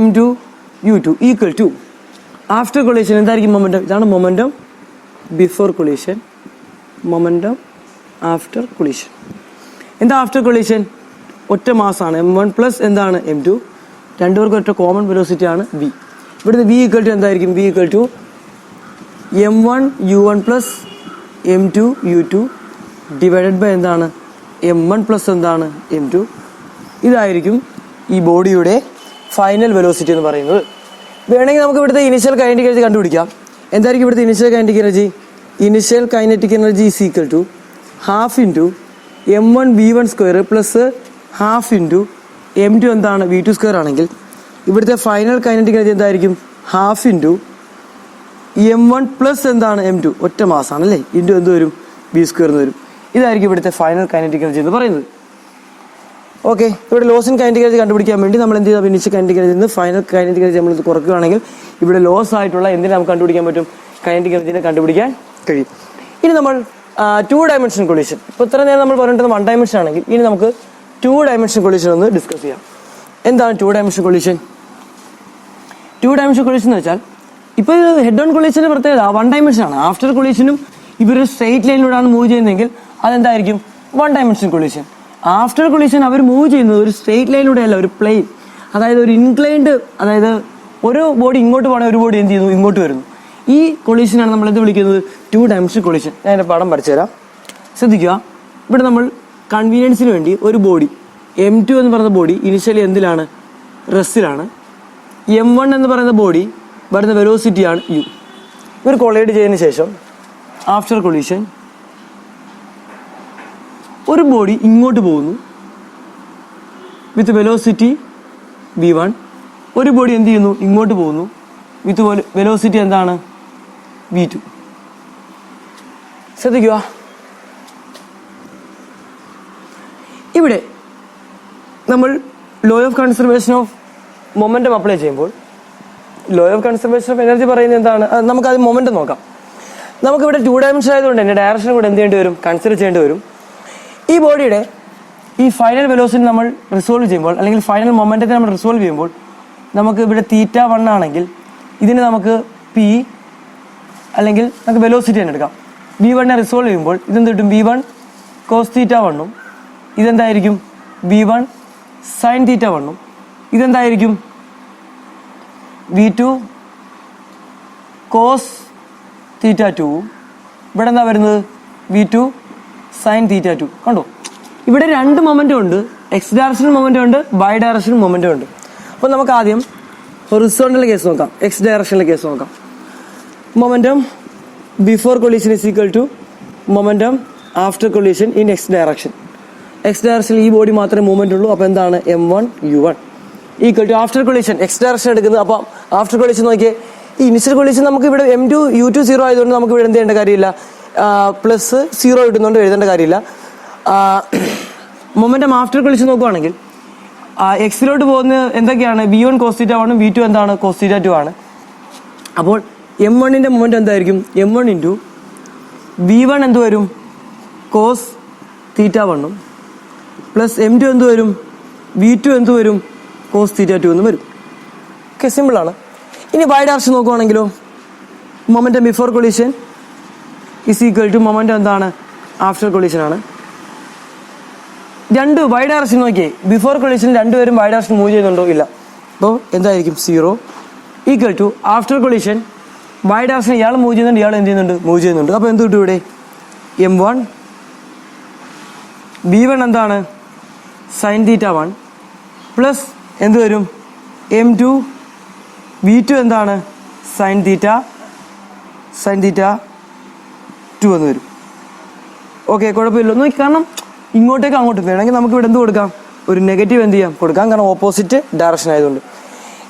M2U2 equal to after collision എന്തായിരിക്കും മൊമെന്റം? ഇതാണ് momentum before collision, momentum after collision. എന്താ ആഫ്റ്റർ കൊളീഷൻ? ഒറ്റ മാസമാണ്. M1 പ്ലസ് എന്താണ്? M2. രണ്ടുപേർക്കും ഒറ്റ കോമൺ വെലോസിറ്റി ആണ് V. ഇവിടുന്ന് V ഈക്വൽ ടു എന്തായിരിക്കും? V equal to M1U1 plus M2U2 divided by എന്താണ്? M1 പ്ലസ് എന്താണ്? M2. ഇതായിരിക്കും ഈ ബോഡിയുടെ ഫൈനൽ വെലോസിറ്റി എന്ന് പറയുന്നത്. വേണമെങ്കിൽ നമുക്ക് ഇവിടുത്തെ ഇനിഷ്യൽ കൈനറ്റിക് എനർജി കണ്ടുപിടിക്കാം. എന്തായിരിക്കും ഇവിടുത്തെ initial kinetic energy? Initial kinetic energy is equal to half into M1V1 square plus half into M2 എന്താണ്? V2 സ്ക്വയർ ആണെങ്കിൽ ഇവിടുത്തെ ഫൈനൽ കൈനറ്റിക് എനർജി എന്തായിരിക്കും? ഹാഫ് ഇൻറ്റു M1 പ്ലസ് എന്താണ്? M2. ഒറ്റ മാസമാണ് അല്ലേ? ഇൻറ്റു എന്ത് വരും? V സ്ക്വയർ എന്ന് വരും. ഇതായിരിക്കും ഇവിടുത്തെ ഫൈനൽ കൈനറ്റിക് എനർജി എന്ന് പറയുന്നത്. ഓക്കെ, ഇവിടെ ലോസ് ഇൻ കൈനറ്റിക് എനർജി കണ്ടുപിടിക്കാൻ വേണ്ടി നമ്മൾ എന്ത് ചെയ്താൽ ഇനിഷ്യൽ കൈനറ്റിക് എനർജി നിന്ന് ഫൈനൽ കൈനറ്റിക് എനർജി നമ്മൾ കുറയ്ക്കുകയാണെങ്കിൽ ഇവിടെ ലോസ് ആയിട്ടുള്ള എന്തിനെ നമുക്ക് കണ്ടുപിടിക്കാൻ പറ്റും? കൈനറ്റിക് എനർജിനെ കണ്ടുപിടിക്കാൻ കഴിയും. ഇനി നമ്മൾ 2 ഡയമെൻഷൻ കൊളീഷൻ, ഇപ്പോൾ ഇത്ര നേരം നമ്മൾ പറഞ്ഞിട്ട് 1 ഡയമെൻഷൻ ആണെങ്കിൽ ഇനി നമുക്ക് 2 ഡയമെൻഷൻ കൊളീഷൻ ഒന്ന് ഡിസ്കസ് ചെയ്യാം. എന്താണ് 2 ഡയമെൻഷൻ കൊളീഷൻ? 2 ഡയമെൻഷൻ കൊളീഷൻ എന്ന് വെച്ചാൽ ഇപ്പോൾ ഹെഡ് ഓൺ കൊളീഷന്റെ പ്രത്യേകത 1 ഡയമെൻഷൻ ആണ്. ആഫ്റ്റർ കൊളീഷനും ഇവർ സ്ട്രെയിറ്റ് ലൈനിലൂടെയാണ് മൂവ് ചെയ്യുന്നതെങ്കിൽ അതെന്തായിരിക്കും? 1 ഡയമെൻഷൻ കൊളീഷൻ. ആഫ്റ്റർ കൊളീഷൻ അവർ മൂവ് ചെയ്യുന്നത് ഒരു സ്ട്രെയിറ്റ് ലൈനിലൂടെ അല്ല, ഒരു പ്ലെയിൻ, അതായത് ഒരു ഇൻക്ലൈൻഡ്, അതായത് ഒരു ബോഡി ഇങ്ങോട്ട് പോകണേ ഒരു ബോഡി എന്ത് ചെയ്യുന്നു? ഇങ്ങോട്ട് വരുന്നു. ഈ കൊളീഷനാണ് നമ്മൾ എന്ത് വിളിക്കുന്നത്? 2 ഡയമെൻഷൻ കൊളീഷൻ. ഞാൻ എൻ്റെ പടം പഠിച്ചു തരാം, ശ്രദ്ധിക്കുക. ഇവിടെ നമ്മൾ കൺവീനിയൻസിന് വേണ്ടി ഒരു ബോഡി M2 എന്ന് പറയുന്ന ബോഡി ഇനിഷ്യലി എന്തിലാണ്? റെസ്റ്റിലാണ്. M1 എന്ന് പറയുന്ന ബോഡി വരുന്ന വെലോസിറ്റിയാണ് u. ഇവർ കൊളൈഡ് ചെയ്തതിന് ശേഷം ആഫ്റ്റർ കൊളീഷൻ ഒരു ബോഡി ഇങ്ങോട്ട് പോകുന്നു വിത്ത് വെലോസിറ്റി v1. ഒരു ബോഡി എന്ത് ചെയ്യുന്നു? ഇങ്ങോട്ട് പോകുന്നു വിത്ത് വെലോസിറ്റി എന്താണ്? v2. ശ്രദ്ധിക്കുക, ഇവിടെ നമ്മൾ law of conservation of momentum apply ചെയ്യുമ്പോൾ law of conservation of energy പറയുന്നത് എന്താണ്? നമുക്കത് മൊമെന്റം നോക്കാം. നമുക്കിവിടെ 2 ഡയമെൻഷൻ ആയതുകൊണ്ട് തന്നെ ഡയറക്ഷൻ കൂടെ എന്ത് ചെയ്യേണ്ടി വരും? കൺസിഡർ ചെയ്യേണ്ടി വരും. ഈ ബോഡിയുടെ ഈ ഫൈനൽ വെലോസിറ്റി നമ്മൾ റിസോൾവ് ചെയ്യുമ്പോൾ, അല്ലെങ്കിൽ ഫൈനൽ മൊമെന്റത്തെ നമ്മൾ റിസോൾവ് ചെയ്യുമ്പോൾ, നമുക്ക് ഇവിടെ θ1 ആണെങ്കിൽ ഇതിന് നമുക്ക് P അല്ലെങ്കിൽ നമുക്ക് വെലോസിറ്റി തന്നെ എടുക്കാം. v1 റിസോൾവ് ചെയ്യുമ്പോൾ ഇതെന്ത് കിട്ടും? v1 cos θ1 ഇതെന്തായിരിക്കും? v1 sin θ1 ഇതെന്തായിരിക്കും? v2 cos θ2. ഇവിടെ എന്താ വരുന്നത്? v2 sin θ2. കണ്ടോ, ഇവിടെ 2 മൊമെന്റും ഉണ്ട്, എക്സ് ഡയറക്ഷണൽ മൊമെന്റും ഉണ്ട്, വൈ ഡയറക്ഷണൽ മൊമെന്റും ഉണ്ട്. അപ്പോൾ നമുക്ക് ആദ്യം ഹൊറിസോണ്ടൽ കേസ് നോക്കാം, എക്സ് ഡയറക്ഷണൽ കേസ് നോക്കാം. Momentum before collision is equal to momentum after collision in X direction. X ഡയറക്ഷനിൽ ഈ ബോഡി മാത്രമേ മൂവ്മെന്റ് ഉള്ളൂ. അപ്പോൾ എന്താണ്? m1 u1 equal to after collision X direction എടുക്കുന്നത്. അപ്പോൾ ആഫ്റ്റർ കൊളീഷൻ നോക്കിയേ, ഈ ഇനിഷ്യൽ കൊളീഷൻ നമുക്ക് ഇവിടെ m2 u2 0 ആയതുകൊണ്ട് നമുക്ക് ഇവിടെ എന്ത് ചെയ്യേണ്ട കാര്യമില്ല, പ്ലസ് 0 ഇടുന്നതുകൊണ്ട് എഴുതേണ്ട കാര്യമില്ല. മൊമെന്റം ആഫ്റ്റർ കൊളീഷൻ നോക്കുവാണെങ്കിൽ എക്സിലോട്ട് പോകുന്ന എന്തൊക്കെയാണ്? v1 cos θ1 v2 എന്താണ്? cos θ2 ആണ്. അപ്പോൾ m1ന്റെ മൊമെന്റം എന്തായിരിക്കും? m1 ഇൻറ്റു v1 എന്ത് വരും? cos θ1 പ്ലസ് m2 എന്ത് വരും? v2 എന്ത് വരും? cos θ2 എന്ന് വരും. ഓക്കെ, സിമ്പിളാണ്. ഇനി വൈ ഡയറക്ഷൻ നോക്കുവാണെങ്കിലോ, momentum before collision is equal to momentum എന്താണ്? ആഫ്റ്റർ കൊളീഷൻ ആണ്. രണ്ട് വൈ ഡയറക്ഷൻ നോക്കിയേ, ബിഫോർ കൊളീഷൻ രണ്ടുപേരും വൈ ഡയറക്ഷൻ മൂവ് ചെയ്യുന്നുണ്ടോ? ഇല്ല. അപ്പോൾ എന്തായിരിക്കും? 0 equal to after collision Y direction ഇയാൾ മൂവ് ചെയ്യുന്നുണ്ട്, ഇയാൾ എന്ത് ചെയ്യുന്നുണ്ട്? മൂവ് ചെയ്യുന്നുണ്ട്. അപ്പോൾ എന്ത് കിട്ടും ഇവിടെ? m1 v1 എന്താണ്? sin θ1 പ്ലസ് എന്ത് വരും? m2 v2 എന്താണ്? sin θ2 എന്ന് വരും. ഓക്കെ, കുഴപ്പമില്ല. നോക്കി, കാരണം ഇങ്ങോട്ടേക്ക് അങ്ങോട്ട് വേണമെങ്കിൽ നമുക്ക് ഇവിടെ എന്ത് കൊടുക്കാം? ഒരു നെഗറ്റീവ് എന്ത് ചെയ്യാം? കൊടുക്കാം, കാരണം ഓപ്പോസിറ്റ് ഡയറക്ഷൻ ആയതുകൊണ്ട്.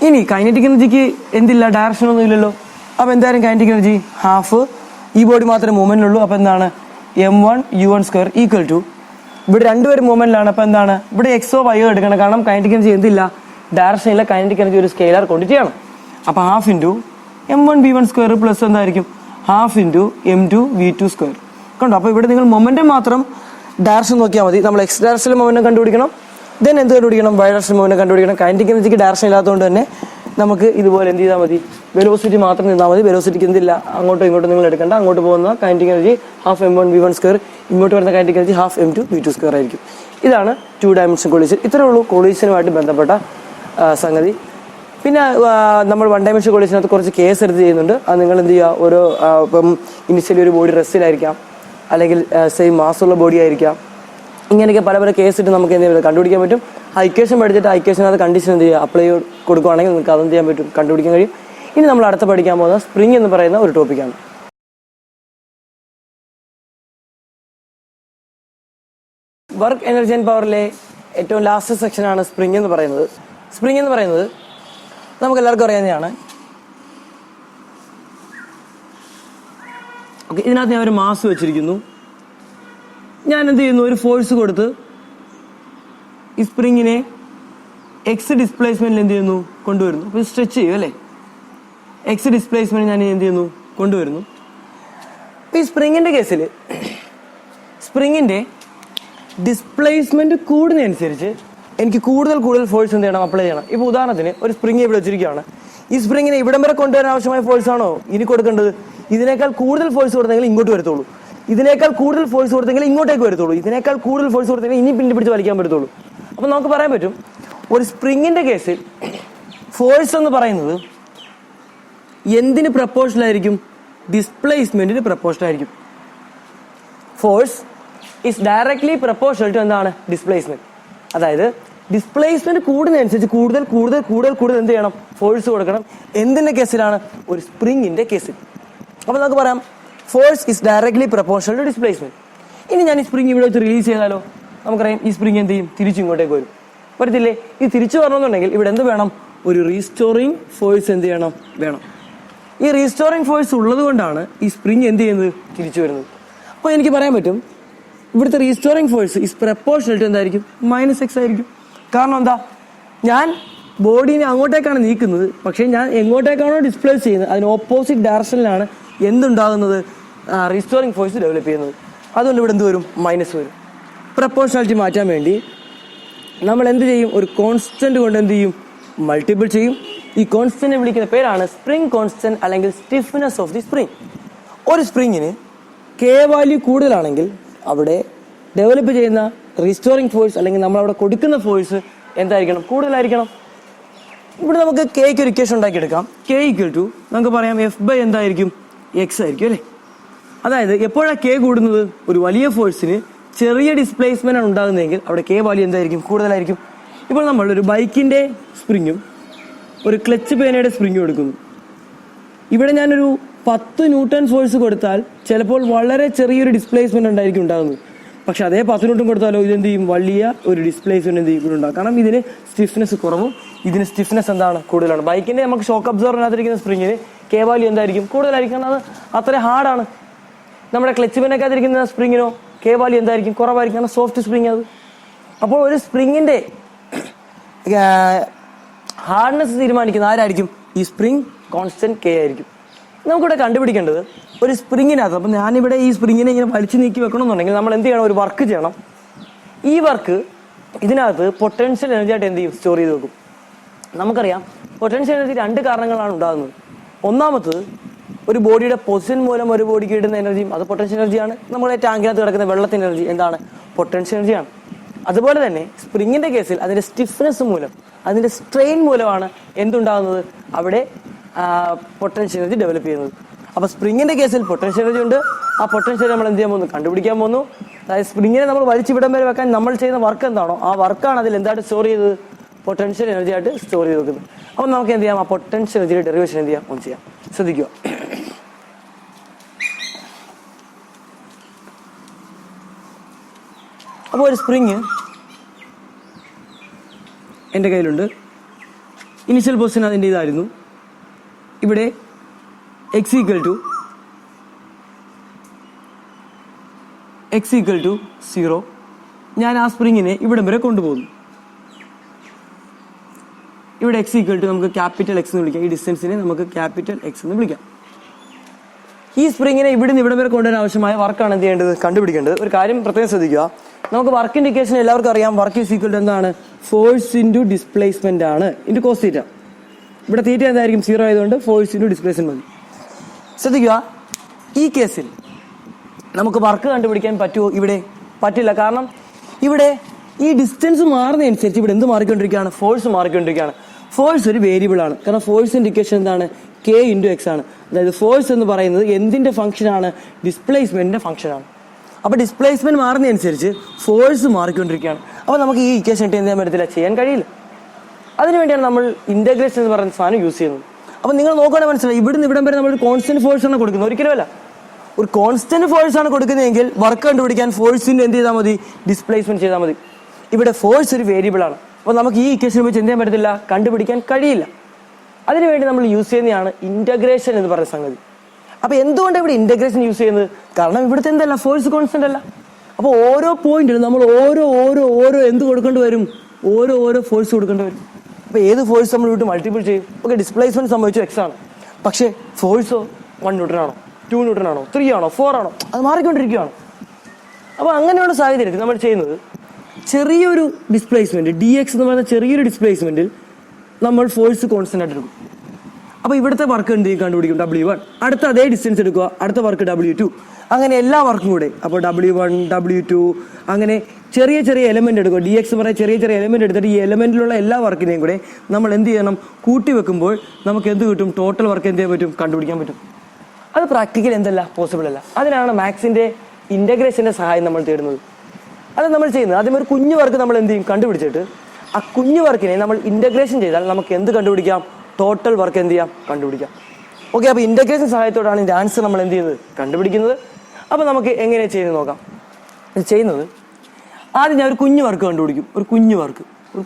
ഇനി കൈനറ്റിക് എനർജിക്ക് എന്തില്ല? ഡയറക്ഷൻ ഒന്നും ഇല്ലല്ലോ. അപ്പോൾ എന്തായാലും കൈനറ്റിക് എനർജി ഹാഫ്, ഈ ബോഡി മാത്രമേ മൂവ്മെന്റിലുള്ളൂ. അപ്പോൾ എന്താണ്? m1 u1 square equal to, ഇവിടെ രണ്ടുപേരും മൂവ്മെന്റിലാണ്. അപ്പോൾ എന്താണ്? ഇവിടെ എക്സോ വൈയോ എടുക്കണം, കാരണം കൈനറ്റിക് എനർജി എന്തില്ല? ഡയറക്ഷൻ ഇല്ല. കൈനറ്റിക് എനർജി ഒരു സ്കെയിലർ ക്വാണ്ടിറ്റി ആണ്. അപ്പോൾ half into m1 v1 square plus എന്തായിരിക്കും? Half into m2 v2 square. കണ്ടോ? അപ്പോൾ ഇവിടെ നിങ്ങൾ മൊമെന്റം മാത്രം ഡയറക്ഷൻ നോക്കിയാൽ മതി. നമ്മൾ എക്സ് ഡയറക്ഷനിൽ മൊമെന്റം കണ്ടുപിടിക്കണം, ദെൻ എന്ത് കണ്ടുപിടിക്കണം? വൈ ഡയറക്ഷൻ മൊമെന്റം കണ്ടുപിടിക്കണം. കൈനറ്റിക് എനർജിക്ക് ഡയറക്ഷൻ ഇല്ലാത്തതുകൊണ്ട് തന്നെ നമുക്ക് ഇതുപോലെ എന്ത് ചെയ്താൽ മതി? വെലോസിറ്റി മാത്രം നിന്നാൽ മതി. വെലോസിറ്റിക്ക് എന്തില്ല? അങ്ങോട്ടും ഇങ്ങോട്ടും നിങ്ങൾ എടുക്കേണ്ട. അങ്ങോട്ട് പോകുന്ന kinetic energy half m1 v1 square, ഇങ്ങോട്ട് വരുന്ന kinetic energy half m2 v2 square ആയിരിക്കും. ഇതാണ് 2 ഡയമെൻഷൻ കൊളീഷൻ. ഇത്രയേ ഉള്ളൂ കൊളീഷനുമായിട്ട് ബന്ധപ്പെട്ട സംഗതി. പിന്നെ നമ്മൾ 1 ഡയമെൻഷൻ കൊളീഷനകത്ത് കുറച്ച് കേസ് എടുത്ത് ചെയ്യുന്നുണ്ട്. അത് നിങ്ങൾ എന്ത് ചെയ്യുക? ഓരോ ഇപ്പം ഇനിഷ്യലി ഒരു ബോഡി റെസ്റ്റിലായിരിക്കാം, അല്ലെങ്കിൽ സെയിം മാസുള്ള ബോഡി ആയിരിക്കാം. ഇങ്ങനെയൊക്കെ പല പല കേസ് ഇട്ട് നമുക്ക് എന്ത് ചെയ്യുന്നത്? കണ്ടുപിടിക്കാൻ പറ്റും. ഹൈക്കേഷൻ പഠിച്ചിട്ട് ഹൈക്കേഷനകത്ത് കണ്ടീഷൻ എന്ത് ചെയ്യുക? അപ്ലൈ കൊടുക്കുകയാണെങ്കിൽ നിങ്ങൾക്ക് അതെന്ത് ചെയ്യാൻ പറ്റും? കണ്ടുപിടിക്കാൻ കഴിയും. ഇനി നമ്മൾ അടുത്ത പഠിക്കാൻ പോകുന്ന സ്പ്രിംഗ് എന്ന് പറയുന്ന ഒരു ടോപ്പിക്കാണ്. വർക്ക് എനർജി ആൻഡ് പവറിലെ ഏറ്റവും ലാസ്റ്റ് സെക്ഷനാണ് സ്പ്രിംഗ് എന്ന് പറയുന്നത്. സ്പ്രിംഗ് എന്ന് പറയുന്നത് നമുക്ക് എല്ലാവർക്കും അറിയാവുന്നതാണ്. ഓക്കെ, ഇതിനകത്ത് ഞാൻ ഒരു മാസ് വെച്ചിരിക്കുന്നു. ഞാൻ എന്ത് ചെയ്യുന്നു? ഒരു ഫോഴ്സ് കൊടുത്ത് ഈ സ്പ്രിങ്ങിനെ എക്സ് ഡിസ്പ്ലേസ്മെന്റിൽ എന്ത് ചെയ്യുന്നു കൊണ്ടുവരുന്നു. അപ്പോൾ സ്ട്രെച്ച് ചെയ്യും അല്ലേ, എക്സ് ഡിസ്പ്ലേസ്മെന്റ് ഞാൻ എന്ത് ചെയ്യുന്നു കൊണ്ടുവരുന്നു. ഈ സ്പ്രിങ്ങിന്റെ കേസിൽ സ്പ്രിങ്ങിന്റെ ഡിസ്പ്ലേസ്മെന്റ് കൂടുന്നതനുസരിച്ച് എനിക്ക് കൂടുതൽ ഫോഴ്സ് എന്ത് ചെയ്യണം, അപ്ലൈ ചെയ്യണം. ഇപ്പോൾ ഉദാഹരണത്തിന് ഒരു സ്പ്രിങ് ഇവിടെ വെച്ചിരിക്കുകയാണ്. ഈ സ്പ്രിങ്ങിനെ ഇവിടം വരെ കൊണ്ടുവരാൻ ആവശ്യമായ ഫോഴ്സ് ആണോ ഇനി കൊടുക്കേണ്ടത്? ഇതിനേക്കാൾ കൂടുതൽ ഫോഴ്സ് കൊടുത്തെങ്കിൽ ഇങ്ങോട്ട് വരത്തുള്ളൂ, ഇതിനേക്കാൾ കൂടുതൽ ഫോഴ്സ് കൊടുത്തെങ്കിൽ ഇങ്ങോട്ടേക്ക് വരത്തുള്ളൂ, ഇതിനേക്കാൾ കൂടുതൽ ഫോഴ്സ് കൊടുത്തെങ്കിൽ ഇനി പിന്നെ പിടിച്ച് വലിക്കാൻ പറ്റത്തുള്ളൂ. അപ്പം നമുക്ക് പറയാൻ പറ്റും ഒരു സ്പ്രിങ്ങിന്റെ കേസിൽ ഫോഴ്സ് എന്ന് പറയുന്നത് എന്തിന് പ്രപ്പോർഷണൽ ആയിരിക്കും? ഡിസ്പ്ലേസ്മെന്റിന് പ്രപ്പോർഷണൽ ആയിരിക്കും. Force is directly proportional to എന്താണ്? ഡിസ്പ്ലേസ്മെന്റ്. അതായത് ഡിസ്പ്ലേസ്മെന്റ് കൂടുന്നതനുസരിച്ച് കൂടുതൽ എന്ത് ചെയ്യണം? ഫോഴ്സ് കൊടുക്കണം. എന്തിന്റെ കേസിലാണ്? ഒരു സ്പ്രിങ്ങിന്റെ കേസിൽ. അപ്പൊ നമുക്ക് പറയാം force is directly proportional to displacement. ഇനി ഞാൻ ഈ സ്പ്രിങ് ഇവിടെ വെച്ച് റിലീസ് ചെയ്താലോ? നമുക്കറിയാം ഈ സ്പ്രിങ് എന്ത് ചെയ്യും? തിരിച്ചു ഇങ്ങോട്ടേക്ക് വരും. വരത്തില്ലേ? ഈ തിരിച്ചു വരണമെന്നുണ്ടെങ്കിൽ ഇവിടെ എന്ത് വേണം? ഒരു റീസ്റ്റോറിങ് ഫോഴ്സ് എന്ത് ചെയ്യണം? വേണം. ഈ റീസ്റ്റോറിങ് ഫോഴ്സ് ഉള്ളത് കൊണ്ടാണ് ഈ സ്പ്രിങ് എന്ത് ചെയ്യുന്നത്? തിരിച്ചു വരുന്നത്. അപ്പോൾ എനിക്ക് പറയാൻ പറ്റും ഇവിടുത്തെ restoring force is proportional to എന്തായിരിക്കും? -x ആയിരിക്കും. കാരണം എന്താ? ഞാൻ ബോഡീനെ അങ്ങോട്ടേക്കാണ് നീക്കുന്നത്, പക്ഷേ ഞാൻ എങ്ങോട്ടേക്കാണോ ഡിസ്പ്ലേസ് ചെയ്യുന്നത് അതിന് ഓപ്പോസിറ്റ് ഡയറക്ഷനിലാണ് എന്തുണ്ടാകുന്നത്? റീസ്റ്റോറിങ് ഫോഴ്സ് ഡെവലപ്പ് ചെയ്യുന്നത്. അതുകൊണ്ട് ഇവിടെ എന്ത് വരും? മൈനസ് വരും. പ്രപ്പോർഷണാലിറ്റി മാറ്റാൻ വേണ്ടി നമ്മൾ എന്ത് ചെയ്യും? ഒരു കോൺസ്റ്റന്റ് കൊണ്ട് എന്ത് ചെയ്യും? മൾട്ടിപ്പിൾ ചെയ്യും. ഈ കോൺസ്റ്റന്റ് വിളിക്കുന്ന പേരാണ് സ്പ്രിംഗ് കോൺസ്റ്റന്റ് അല്ലെങ്കിൽ സ്റ്റിഫ്നെസ് ഓഫ് ദി സ്പ്രിംഗ്. ഒരു സ്പ്രിങ്ങിന് കെ വാല്യൂ കൂടുതലാണെങ്കിൽ അവിടെ ഡെവലപ്പ് ചെയ്യുന്ന റീസ്റ്റോറിംഗ് ഫോഴ്സ് അല്ലെങ്കിൽ നമ്മൾ അവിടെ കൊടുക്കുന്ന ഫോഴ്സ് എന്തായിരിക്കണം? കൂടുതലായിരിക്കണം. ഇവിടെ നമുക്ക് കെക്ക് ഒരു ഇക്വേഷൻ ഉണ്ടാക്കിയെടുക്കാം. കെ ഈക്വൽ ടു നമുക്ക് പറയാം F/, എന്തായിരിക്കും? X ആയിരിക്കും അല്ലേ. അതായത് എപ്പോഴാണ് കെ കൂടുന്നത്? ഒരു വലിയ ഫോഴ്സിന് ചെറിയ ഡിസ്പ്ലേസ്മെന്റ് ആണ് ഉണ്ടാകുന്നതെങ്കിൽ അവിടെ കെ വാല്യൂ എന്തായിരിക്കും? കൂടുതലായിരിക്കും. ഇപ്പോൾ നമ്മൾ ഒരു ബൈക്കിന്റെ സ്പ്രിങ്ങും ഒരു ക്ലച്ച് പേനയുടെ സ്പ്രിങ്ങും എടുക്കുന്നു. ഇവിടെ ഞാനൊരു 10 ന്യൂട്ടൺ ഫോഴ്സ് കൊടുത്താൽ ചിലപ്പോൾ വളരെ ചെറിയൊരു ഡിസ്പ്ലേസ്മെന്റ് ഉണ്ടായിരിക്കും ഉണ്ടാകുന്നത്. പക്ഷെ അതേ 10 ന്യൂട്ടൺ കൊടുത്താലോ ഇതെന്ത് ചെയ്യും? വലിയ ഒരു ഡിസ്പ്ലേസ്മെന്റ് എന്ത് ചെയ്യും? ഉണ്ടാകും. കാരണം ഇതിന് സ്റ്റിഫ്നെസ് കുറവും ഇതിന് സ്റ്റിഫ്നെസ് എന്താണ്? കൂടുതലാണ്. ബൈക്കിന്റെ നമുക്ക് ഷോക്ക് അബ്സോർവറിനകത്തിരിക്കുന്ന സ്പ്രിങ്ങിന് കെ വാല്യൂ എന്തായിരിക്കും? കൂടുതലായിരിക്കും. കാരണം അത് അത്ര ഹാർഡാണ്. നമ്മുടെ ക്ലച്ച് പേനക്കകത്തിരിക്കുന്ന സ്പ്രിങ്ങിനോ കെ വാല്യൂ എന്തായിരിക്കും? കുറവായിരിക്കും. കാരണം സോഫ്റ്റ് സ്പ്രിങ് അത്. അപ്പോൾ ഒരു സ്പ്രിങ്ങിന്റെ ഹാർഡ്നെസ് തീരുമാനിക്കുന്ന ആരായിരിക്കും? ഈ സ്പ്രിങ് കോൺസ്റ്റന്റ് കെ ആയിരിക്കും. നമുക്കിവിടെ കണ്ടുപിടിക്കേണ്ടത് ഒരു സ്പ്രിങ്ങിനകത്ത്, അപ്പം ഞാനിവിടെ ഈ സ്പ്രിങ്ങിനെ ഇങ്ങനെ വലിച്ചു നീക്കി വെക്കണമെന്നുണ്ടെങ്കിൽ നമ്മൾ എന്ത് ചെയ്യണം? ഒരു വർക്ക് ചെയ്യണം. ഈ വർക്ക് ഇതിനകത്ത് പൊട്ടൻഷ്യൽ എനർജി ആയിട്ട് എന്ത് ചെയ്യും? സ്റ്റോർ ചെയ്ത് വെക്കും. നമുക്കറിയാം പൊട്ടൻഷ്യൽ എനർജി 2 കാരണങ്ങളാണ് ഉണ്ടാകുന്നത്. ഒന്നാമത്തത് ഒരു ബോഡിയുടെ പൊസിഷൻ മൂലം ഒരു ബോഡിക്ക് കിട്ടുന്ന എനർജിയും അത് പൊട്ടൻഷ്യൽ എനർജിയാണ്. നമ്മുടെ ടാങ്കിനകത്ത് കിടക്കുന്ന വെള്ളത്തിൻ്റെ എനർജി എന്താണ്? പൊട്ടൻഷ്യൽ എനർജിയാണ്. അതുപോലെ തന്നെ സ്പ്രിങ്ങിന്റെ കേസിൽ അതിന്റെ സ്റ്റിഫ്നെസ് മൂലം അതിന്റെ സ്ട്രെയിൻ മൂലമാണ് എന്തുണ്ടാകുന്നത്? അവിടെ പൊട്ടൻഷ്യൽ എനർജി ഡെവലപ്പ് ചെയ്യുന്നത്. അപ്പൊ സ്പ്രിങ്ങിന്റെ കേസിൽ പൊട്ടൻഷ്യൽ എനർജി ഉണ്ട്. ആ പൊട്ടൻഷ്യൽ നമ്മൾ എന്ത് ചെയ്യാൻ പോകുന്നു? കണ്ടുപിടിക്കാൻ പോകുന്നു. അതായത് സ്പ്രിങ്ങിനെ നമ്മൾ വലിച്ചിവിടം വരെ വെക്കാൻ നമ്മൾ ചെയ്യുന്ന വർക്ക് എന്താണോ ആ വർക്കാണ് അതിൽ എന്തായിട്ട് സ്റ്റോർ ചെയ്തത്? പൊട്ടൻഷ്യൽ എനർജി ആയിട്ട് സ്റ്റോർ ചെയ്ത് വെക്കുന്നത്. അപ്പം നമുക്ക് എന്ത് ചെയ്യാം? ആ പൊട്ടൻഷ്യൽ എനർജിയുടെ ഡെറിവേഷൻ എന്ത് ചെയ്യാം? ഒന്ന് ചെയ്യാം. ശ്രദ്ധിക്കുക. അപ്പോൾ ഒരു സ്പ്രിങ് എൻ്റെ കയ്യിലുണ്ട്. ഇനിഷ്യൽ പൊസിഷൻ അതിൻ്റെ ഇതായിരുന്നു. ഇവിടെ x ഈക്വൽ ടു 0. ഞാൻ ആ സ്പ്രിങ്ങിനെ ഇവിടം വരെ കൊണ്ടുപോകുന്നു. ഇവിടെ x ഈക്വൽ ടു നമുക്ക് ക്യാപിറ്റൽ X എന്ന് വിളിക്കാം. ഈ ഡിസ്റ്റൻസിനെ നമുക്ക് ക്യാപിറ്റൽ X എന്ന് വിളിക്കാം. ഈ സ്പ്രിങ്ങിനെ ഇവിടുന്ന് ഇവിടം വരെ കൊണ്ടുവരാൻ ആവശ്യമായ വർക്കാണ് എന്ത് ചെയ്യേണ്ടത്? കണ്ടുപിടിക്കേണ്ടത്. ഒരു കാര്യം പ്രത്യേകം ശ്രദ്ധിക്കുക. നമുക്ക് വർക്ക് ഇൻഡിക്കേഷൻ എല്ലാവർക്കും അറിയാം. വർക്ക് ഈസ് ഈക്വൽ ടു എന്താണ്? ഫോഴ്സ് ഇൻറ്റു ഡിസ്പ്ലേസ്മെന്റ് ആണ് ഇൻറ്റു കോസ് തീറ്റ. ഇവിടെ തീറ്റ എന്തായിരിക്കും? 0 ആയതുകൊണ്ട് ഫോഴ്സ് ഇൻറ്റു ഡിസ്പ്ലേസ്മെന്റ് മതി. ശ്രദ്ധിക്കുക, ഈ കേസിൽ നമുക്ക് വർക്ക് കണ്ടുപിടിക്കാൻ പറ്റുമോ? ഇവിടെ പറ്റില്ല. കാരണം ഇവിടെ ഈ ഡിസ്റ്റൻസ് മാറുന്നതനുസരിച്ച് ഇവിടെ എന്ത് മാറിക്കൊണ്ടിരിക്കുകയാണ്? ഫോഴ്സ് മാറിക്കൊണ്ടിരിക്കുകയാണ്. ഫോഴ്സ് ഒരു വേരിയബിൾ ആണ്. കാരണം ഫോഴ്സ് ഇൻഡിക്കേഷൻ എന്താണ്? K ഇൻറ്റു X ആണ്. അതായത് ഫോഴ്സ് എന്ന് പറയുന്നത് എന്തിന്റെ ഫംഗ്ഷനാണ്? ഡിസ്പ്ലേസ്മെന്റിന്റെ ഫംഗ്ഷനാണ്. അപ്പോൾ ഡിസ്പ്ലേസ്മെന്റ് മാറുന്നതനുസരിച്ച് ഫോഴ്സ് മാറിക്കൊണ്ടിരിക്കുകയാണ്. അപ്പോൾ നമുക്ക് ഈ ഇക്വേഷൻ ഇട്ട് എന്ത് ചെയ്യാൻ പറ്റത്തില്ല? ചെയ്യാൻ കഴിയില്ല. അതിനുവേണ്ടിയാണ് നമ്മൾ ഇന്റഗ്രേഷൻ എന്ന് പറയുന്ന സാധനം യൂസ് ചെയ്യുന്നത്. അപ്പോൾ നിങ്ങൾ നോക്കുകയാണെങ്കിൽ മനസ്സിലായി, ഇവിടുന്ന് ഇവിടം വരെ നമ്മൾ കോൺസ്റ്റന്റ് ഫോഴ്സ് ആണ് കൊടുക്കുന്നത്. ഒരിക്കലുമല്ല. ഒരു കോൺസ്റ്റന്റ് ഫോഴ്സ് ആണ് കൊടുക്കുന്നതെങ്കിൽ വർക്ക് കണ്ടുപിടിക്കാൻ ഫോഴ്സിന്റെ എന്ത് ചെയ്താൽ മതി? ഡിസ്പ്ലേസ്മെന്റ് ചെയ്താൽ മതി. ഇവിടെ ഫോഴ്സ് ഒരു വേരിയബിൾ ആണ്. അപ്പോൾ നമുക്ക് ഈ ഇക്വേഷൻ വെച്ച് എന്ത് ചെയ്യാൻ പറ്റത്തില്ല? കണ്ടുപിടിക്കാൻ കഴിയില്ല. അതിനുവേണ്ടി നമ്മൾ യൂസ് ചെയ്യുന്നതാണ് ഇന്റഗ്രേഷൻ എന്ന് പറയുന്ന സംഗതി. അപ്പോൾ എന്തുകൊണ്ടാണ് ഇവിടെ ഇന്റഗ്രേഷൻ യൂസ് ചെയ്യുന്നത്? കാരണം ഇവിടുത്തെ എന്തല്ല? ഫോഴ്സ് കോൺസ്റ്റന്റ് അല്ല. അപ്പോൾ ഓരോ പോയിന്റിലും നമ്മൾ ഓരോ എന്ത് കൊടുക്കേണ്ടി വരും, ഓരോ ഫോഴ്സ് കൊടുക്കേണ്ടി വരും. അപ്പോൾ ഏത് ഫോഴ്സ് നമ്മൾ വിട്ട് മൾട്ടിപ്പിൾ ചെയ്യും? ഓക്കെ, ഡിസ്പ്ലേസ്മെന്റ് സംഭവിച്ചു എക്സ് ആണ്, പക്ഷേ ഫോഴ്സോ 1 ന്യൂട്ടൺ ആണോ, 2 ന്യൂട്ടൺ ആണോ, 3 ആണോ, 4 ആണോ, അത് മാറിക്കൊണ്ടിരിക്കുകയാണ്. അപ്പോൾ അങ്ങനെയുള്ള സാഹചര്യത്തിൽ നമ്മൾ ചെയ്യുന്നത് ചെറിയൊരു ഡിസ്പ്ലേസ്മെന്റ് ഡി എക്സ് എന്ന് പറയുന്ന ചെറിയൊരു ഡിസ്പ്ലേസ്മെന്റിൽ നമ്മൾ ഫോഴ്സ് കോൺസ്റ്റന്റ് ആയിട്ട് എടുക്കും. അപ്പോൾ ഇവിടുത്തെ വർക്ക് എന്ത് കണ്ടുപിടിക്കും? W1. അടുത്ത അതേ ഡിസ്റ്റൻസ് എടുക്കുക, അടുത്ത വർക്ക് W2. അങ്ങനെ എല്ലാ വർക്കും കൂടെ. അപ്പോൾ W1, W2 അങ്ങനെ ചെറിയ എലമെന്റ് എടുക്കുക. ഡി എക്സ് പറയുന്ന ചെറിയ എലമെന്റ് എടുത്തിട്ട് ഈ എലമെന്റിലുള്ള എല്ലാ വർക്കിനെയും കൂടെ നമ്മൾ എന്ത് ചെയ്യണം? കൂട്ടി വെക്കുമ്പോൾ നമുക്ക് എന്ത് കിട്ടും? ടോട്ടൽ വർക്ക് എന്ത് ചെയ്യാൻ പറ്റും? കണ്ടുപിടിക്കാൻ പറ്റും. അത് പ്രാക്ടിക്കൽ എന്തല്ല, പോസിബിൾ അല്ല. അതിനാണ് മാത്സിന്റെ ഇന്റഗ്രേഷന്റെ സഹായം നമ്മൾ തേടുന്നത്. അത് നമ്മൾ ചെയ്യുന്നത് ആദ്യം ഒരു കുഞ്ഞു വർക്ക് നമ്മൾ എന്ത് ചെയ്യും? കണ്ടുപിടിച്ചിട്ട് ആ കുഞ്ഞു വർക്കിനെ നമ്മൾ ഇന്റഗ്രേഷൻ ചെയ്താൽ നമുക്ക് എന്ത് കണ്ടുപിടിക്കാം? ടോട്ടൽ വർക്ക് എന്ത് ചെയ്യാം? കണ്ടുപിടിക്കാം. ഓക്കെ, അപ്പോൾ ഇന്റഗ്രേഷൻ സഹായത്തോടാണ് ഇതിന്റെ ആൻസർ നമ്മൾ എന്ത് ചെയ്യുന്നത്? കണ്ടുപിടിക്കുന്നത്. അപ്പോൾ നമുക്ക് എങ്ങനെ ചെയ്യുന്നത് നോക്കാം. ഇത് ചെയ്യുന്നത് ആദ്യം ഞാൻ ഒരു കുഞ്ഞു വർക്ക് കണ്ടുപിടിക്കും. ഒരു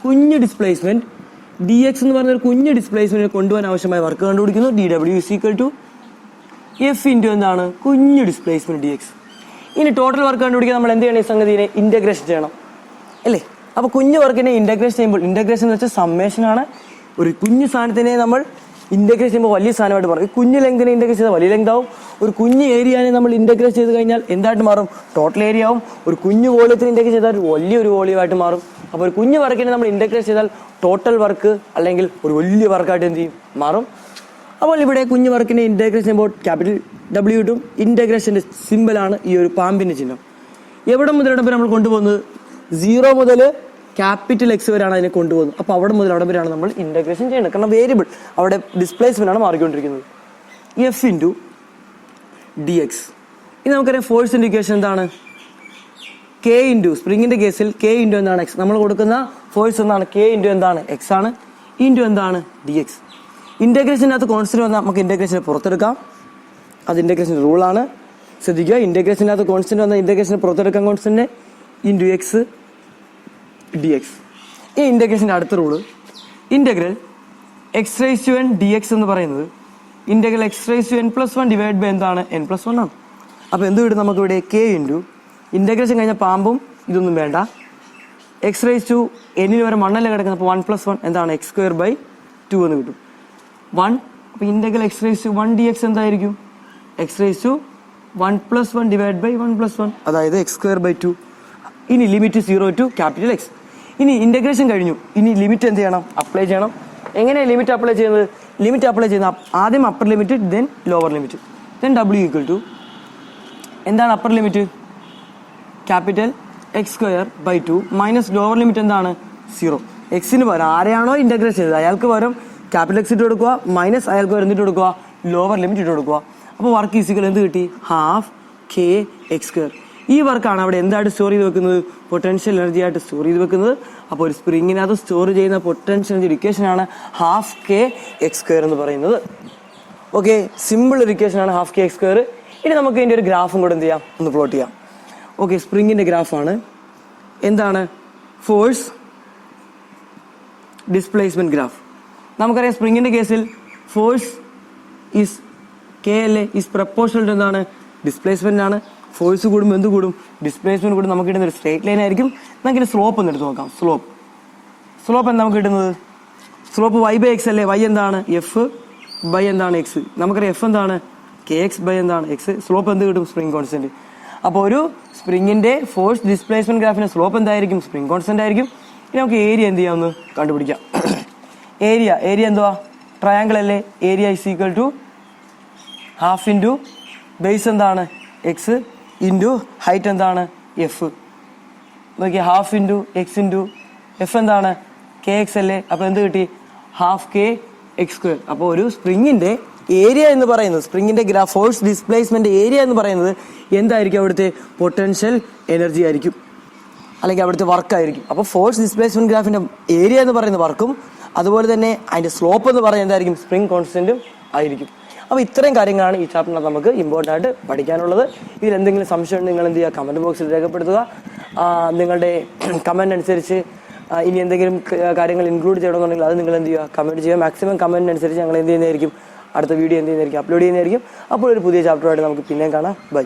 കുഞ്ഞു ഡിസ്പ്ലേസ്മെന്റ് ഡി എക്സ് എന്ന് പറഞ്ഞ ഒരു കുഞ്ഞു ഡിസ്പ്ലേസ്മെന്റ് കൊണ്ടുപോകാൻ ആവശ്യമായ വർക്ക് കണ്ടുപിടിക്കുന്നു. DW = F ഇൻറ്റു എന്താണ്? കുഞ്ഞു ഡിസ്പ്ലേസ്മെന്റ് ഡി എക്സ്. ഇനി ടോട്ടൽ വർക്ക് കണ്ടുപിടിക്കാൻ നമ്മൾ എന്ത് ചെയ്യണം? ഈ സംഗതിയെ ഇന്റഗ്രേഷൻ ചെയ്യണം അല്ലേ? അപ്പോൾ കുഞ്ഞു വർക്കിനെ ഇന്റഗ്രേഷൻ ചെയ്യുമ്പോൾ, ഇന്റഗ്രേഷൻ എന്ന് വെച്ചാൽ സമ്മേഷനാണ്. ഒരു കുഞ്ഞു സാധനത്തിനെ നമ്മൾ ഇന്റഗ്രേറ്റ് ചെയ്യുമ്പോൾ വലിയ സാധനമായിട്ട് മാറും. ഈ കുഞ്ഞു ലെങ്തിനെ ഇന്റഗ്രേറ്റ് ചെയ്താൽ വലിയ ലെങ്ത് ആവും. ഒരു കുഞ്ഞു ഏരിയനെ നമ്മൾ ഇന്റഗ്രേറ്റ് ചെയ്ത് കഴിഞ്ഞാൽ എന്തായിട്ട് മാറും? ടോട്ടൽ ഏരിയ ആവും. ഒരു കുഞ്ഞു വോളിയത്തിന് ഇന്റഗ്രേറ്റ് ചെയ്താൽ വലിയൊരു വോളിയമായിട്ട് മാറും. അപ്പോൾ ഒരു കുഞ്ഞു വർക്കിനെ നമ്മൾ ഇന്റഗ്രേറ്റ് ചെയ്താൽ ടോട്ടൽ വർക്ക് അല്ലെങ്കിൽ ഒരു വലിയ വർക്കായിട്ട് എന്ത് ചെയ്യും? മാറും. അപ്പോൾ ഇവിടെ കുഞ്ഞു വർക്കിനെ ഇന്റഗ്രേറ്റ് ചെയ്യുമ്പോൾ ക്യാപിറ്റൽ W കിട്ടും. ഇന്റഗ്രേഷന്റെ സിമ്പിളാണ് ഈ ഒരു പാമ്പിന്റെ ചിഹ്നം. എവിടെ മുതൽ നമ്മൾ കൊണ്ടുപോകുന്നത്? 0 മുതൽ ക്യാപിറ്റൽ എക്സ് വരെയാണ് അതിനെ കൊണ്ടുപോകുന്നത്. അപ്പോൾ അവിടെ മുതൽ അവിടെ വരെയാണ് നമ്മൾ ഇന്റഗ്രേഷൻ ചെയ്യുന്നത്. കാരണം വേരിയബിൾ അവിടെ ഡിസ്പ്ലേസ്മെന്റ് ആണ് മാറിക്കൊണ്ടിരിക്കുന്നത്. F into D X. ഇനി നമുക്കറിയാം ഫോഴ്സിന്റെ ഇക്വേഷൻ എന്താണ്? K ഇൻറ്റു സ്പ്രിങ്ങിന്റെ കേസിൽ K ഇൻറ്റു എന്താണ്? എക്സ്. നമ്മൾ കൊടുക്കുന്ന ഫോഴ്സ് എന്താണ്? K ഇൻറ്റു എന്താണ്? എക്സ് ആണ്. ഇൻറ്റു എന്താണ്? D X. ഇന്റഗ്രേഷനകത്ത് കോൺസ്റ്റന്റ് വന്നാൽ നമുക്ക് ഇന്റഗ്രേഷനെ പുറത്തെടുക്കാം. അത് ഇന്റഗ്രേഷൻ റൂളാണ്. ശ്രദ്ധിക്കുക, ഇന്റഗ്രേഷനകത്ത് കോൺസ്റ്റന്റ് വന്നാൽ ഇന്റഗ്രേഷനെ പുറത്തെടുക്കാം. Constant into X D X. ഈ ഇന്റഗ്രേഷൻ്റെ അടുത്ത റൂള് ഇന്റഗ്രൽ x⁻n dx എന്ന് പറയുന്നത് ഇന്റഗ്രൽ x⁻n+1 ഡിവൈഡ് ബൈ എന്താണ്? n+1 ആണ്. അപ്പോൾ എന്ത് കിട്ടും നമുക്ക് ഇവിടെ? K ഇൻറ്റു ഇന്റഗ്രേഷൻ കഴിഞ്ഞ പാമ്പും ഇതൊന്നും വേണ്ട, x⁻n വരെ മണ്ണല്ലേ കിടക്കുന്നത്. അപ്പോൾ 1+1 എന്താണ്? x²/2 എന്ന് കിട്ടും. 1. അപ്പോൾ ഇന്റഗ്രൽ x⁻1 dx എന്തായിരിക്കും? x⁻1+1 ഡിവൈഡ് ബൈ 1+1 അതായത് x²/2. ഇനി ലിമിറ്റ് 0 ടു ക്യാപിറ്റൽ എക്സ്. ഇനി ഇന്റഗ്രേഷൻ കഴിഞ്ഞു. ഇനി ലിമിറ്റ് എന്ത് ചെയ്യണം? അപ്ലൈ ചെയ്യണം. എങ്ങനെയാണ് ലിമിറ്റ് അപ്ലൈ ചെയ്യുന്നത്? ലിമിറ്റ് അപ്ലൈ ചെയ്യുന്ന ആദ്യം upper limit, then lower limit, then W എന്താണ് upper limit? Capital x²/2 minus lower limit എന്താണ്? 0. എക്സിന് പകരം ആരെയാണോ ഇന്റഗ്രേറ്റ് ചെയ്തത് അയാൾക്ക് പകരം ക്യാപിറ്റൽ എക്സ് ഇട്ട് കൊടുക്കുക, മൈനസ് അയാൾക്ക് പകരം എന്തിട്ട് കൊടുക്കുക? ലോവർ ലിമിറ്റ് ഇട്ട് കൊടുക്കുക. അപ്പോൾ വർക്ക് ഈസിക്കൽ എന്ത് കിട്ടി? ½ ഈ വർക്കാണ് അവിടെ എന്തായിട്ട് സ്റ്റോർ ചെയ്ത് വെക്കുന്നത്? പൊട്ടൻഷ്യൽ എനർജി ആയിട്ട് സ്റ്റോർ ചെയ്ത് വെക്കുന്നത്. അപ്പോൾ ഒരു സ്പ്രിങ്ങിനകത്ത് സ്റ്റോർ ചെയ്യുന്ന പൊട്ടൻഷ്യൽ എനർജി ഇക്വേഷനാണ് ½ എന്ന് പറയുന്നത്. ഓക്കെ, സിമ്പിൾ ഒരു ഇക്വേഷനാണ് ½ ഇനി നമുക്ക് ഇതിൻ്റെ ഒരു ഗ്രാഫും കൂടെ എന്ത് ചെയ്യാം? ഒന്ന് പ്ലോട്ട് ചെയ്യാം. ഓക്കെ, സ്പ്രിങ്ങിന്റെ ഗ്രാഫാണ്. എന്താണ്? Force displacement graph. നമുക്കറിയാം സ്പ്രിങ്ങിന്റെ കേസിൽ ഫോഴ്സ് ഈസ് K അല്ലേ, ഈസ് പ്രപ്പോർഷണൽ ടു എന്താണ്? ഡിസ്പ്ലേസ്മെന്റ് ആണ്. ഫോഴ്സ് കൂടുമ്പോൾ എന്ത് കൂടും? ഡിസ്പ്ലേസ്മെന്റ് കൂടും. നമുക്ക് കിട്ടുന്ന ഒരു സ്ട്രേറ്റ് ലൈൻ ആയിരിക്കും. നമുക്കിന്റെ സ്ലോപ്പ് ഒന്ന് എടുത്ത് നോക്കാം. സ്ലോപ്പ് എന്താ നമുക്ക് കിട്ടുന്നത്? സ്ലോപ്പ് y/x അല്ലേ. y എന്താണ്? f/, എന്താണ്? x. നമുക്കറിയാം f എന്താണ്? kx/, എന്താണ്? x. സ്ലോപ്പ് എന്ത് കിട്ടും? Spring constant. അപ്പോൾ ഒരു സ്പ്രിങ്ങിന്റെ ഫോഴ്സ് ഡിസ്പ്ലേസ്മെന്റ് ഗ്രാഫിന്റെ സ്ലോപ്പ് എന്തായിരിക്കും? സ്പ്രിംഗ് കോൺസ്റ്റന്റ് ആയിരിക്കും. ഇനി നമുക്ക് ഏരിയ എന്ത് ചെയ്യാമെന്ന് കണ്ടുപിടിക്കാം. ഏരിയ എന്തുവാ? ട്രയാങ്കിൾ അല്ലേ. ഏരിയ = ½ ഇൻറ്റു ബേസ് എന്താണ്? എക്സ് ഇൻറ്റു ഹൈറ്റ് എന്താണ്? എഫ്. നോക്കിയാൽ ½ ഇൻറ്റു എക്സ് ഇൻറ്റു എഫ് എന്താണ്? kx അല്ലേ. അപ്പോൾ എന്ത് കിട്ടി? ½ അപ്പോൾ ഒരു സ്പ്രിങ്ങിന്റെ ഏരിയ എന്ന് പറയുന്നത്, സ്പ്രിങ്ങിന്റെ ഫോഴ്സ് ഡിസ്പ്ലേസ്മെന്റ് ഏരിയ എന്ന് പറയുന്നത് എന്തായിരിക്കും? അവിടുത്തെ പൊട്ടൻഷ്യൽ എനർജി ആയിരിക്കും, അല്ലെങ്കിൽ അവിടുത്തെ വർക്കായിരിക്കും. അപ്പോൾ ഫോഴ്സ് ഡിസ്പ്ലേസ്മെന്റ് ഗ്രാഫിന്റെ ഏരിയ എന്ന് പറയുന്ന വർക്കും അതുപോലെ തന്നെ അതിന്റെ സ്ലോപ്പ് എന്ന് പറയുന്നത് എന്തായിരിക്കും? സ്പ്രിംഗ് കോൺസ്റ്റന്റും ആയിരിക്കും. അപ്പോൾ ഇത്രയും കാര്യങ്ങളാണ് ഈ ചാപ്റ്ററിനകത്ത് നമുക്ക് ഇമ്പോർട്ടൻ്റ് ആയിട്ട് പഠിക്കാനുള്ളത്. ഇതിൽ എന്തെങ്കിലും സംശയം നിങ്ങൾ എന്ത് ചെയ്യുക? കമൻറ്റ് ബോക്സിൽ രേഖപ്പെടുത്തുക. നിങ്ങളുടെ കമൻറ്റ് അനുസരിച്ച് ഇനി എന്തെങ്കിലും കാര്യങ്ങൾ ഇൻക്ലൂഡ് ചെയ്യണമെന്നുണ്ടെങ്കിൽ അത് നിങ്ങൾ എന്ത് ചെയ്യുക? കമൻറ്റ് ചെയ്യുക. മാക്സിമം കമൻറ്റ് അനുസരിച്ച് ഞങ്ങൾ എന്ത് ചെയ്യുന്നതായിരിക്കും? അടുത്ത വീഡിയോ എന്ത് ചെയ്യുന്നതായിരിക്കും? അപ്ലോഡ് ചെയ്യുന്നതായിരിക്കും. അപ്പോൾ ഒരു പുതിയ ചാപ്റ്ററുമായിട്ട് നമുക്ക് പിന്നെയും കാണാം. ബൈ.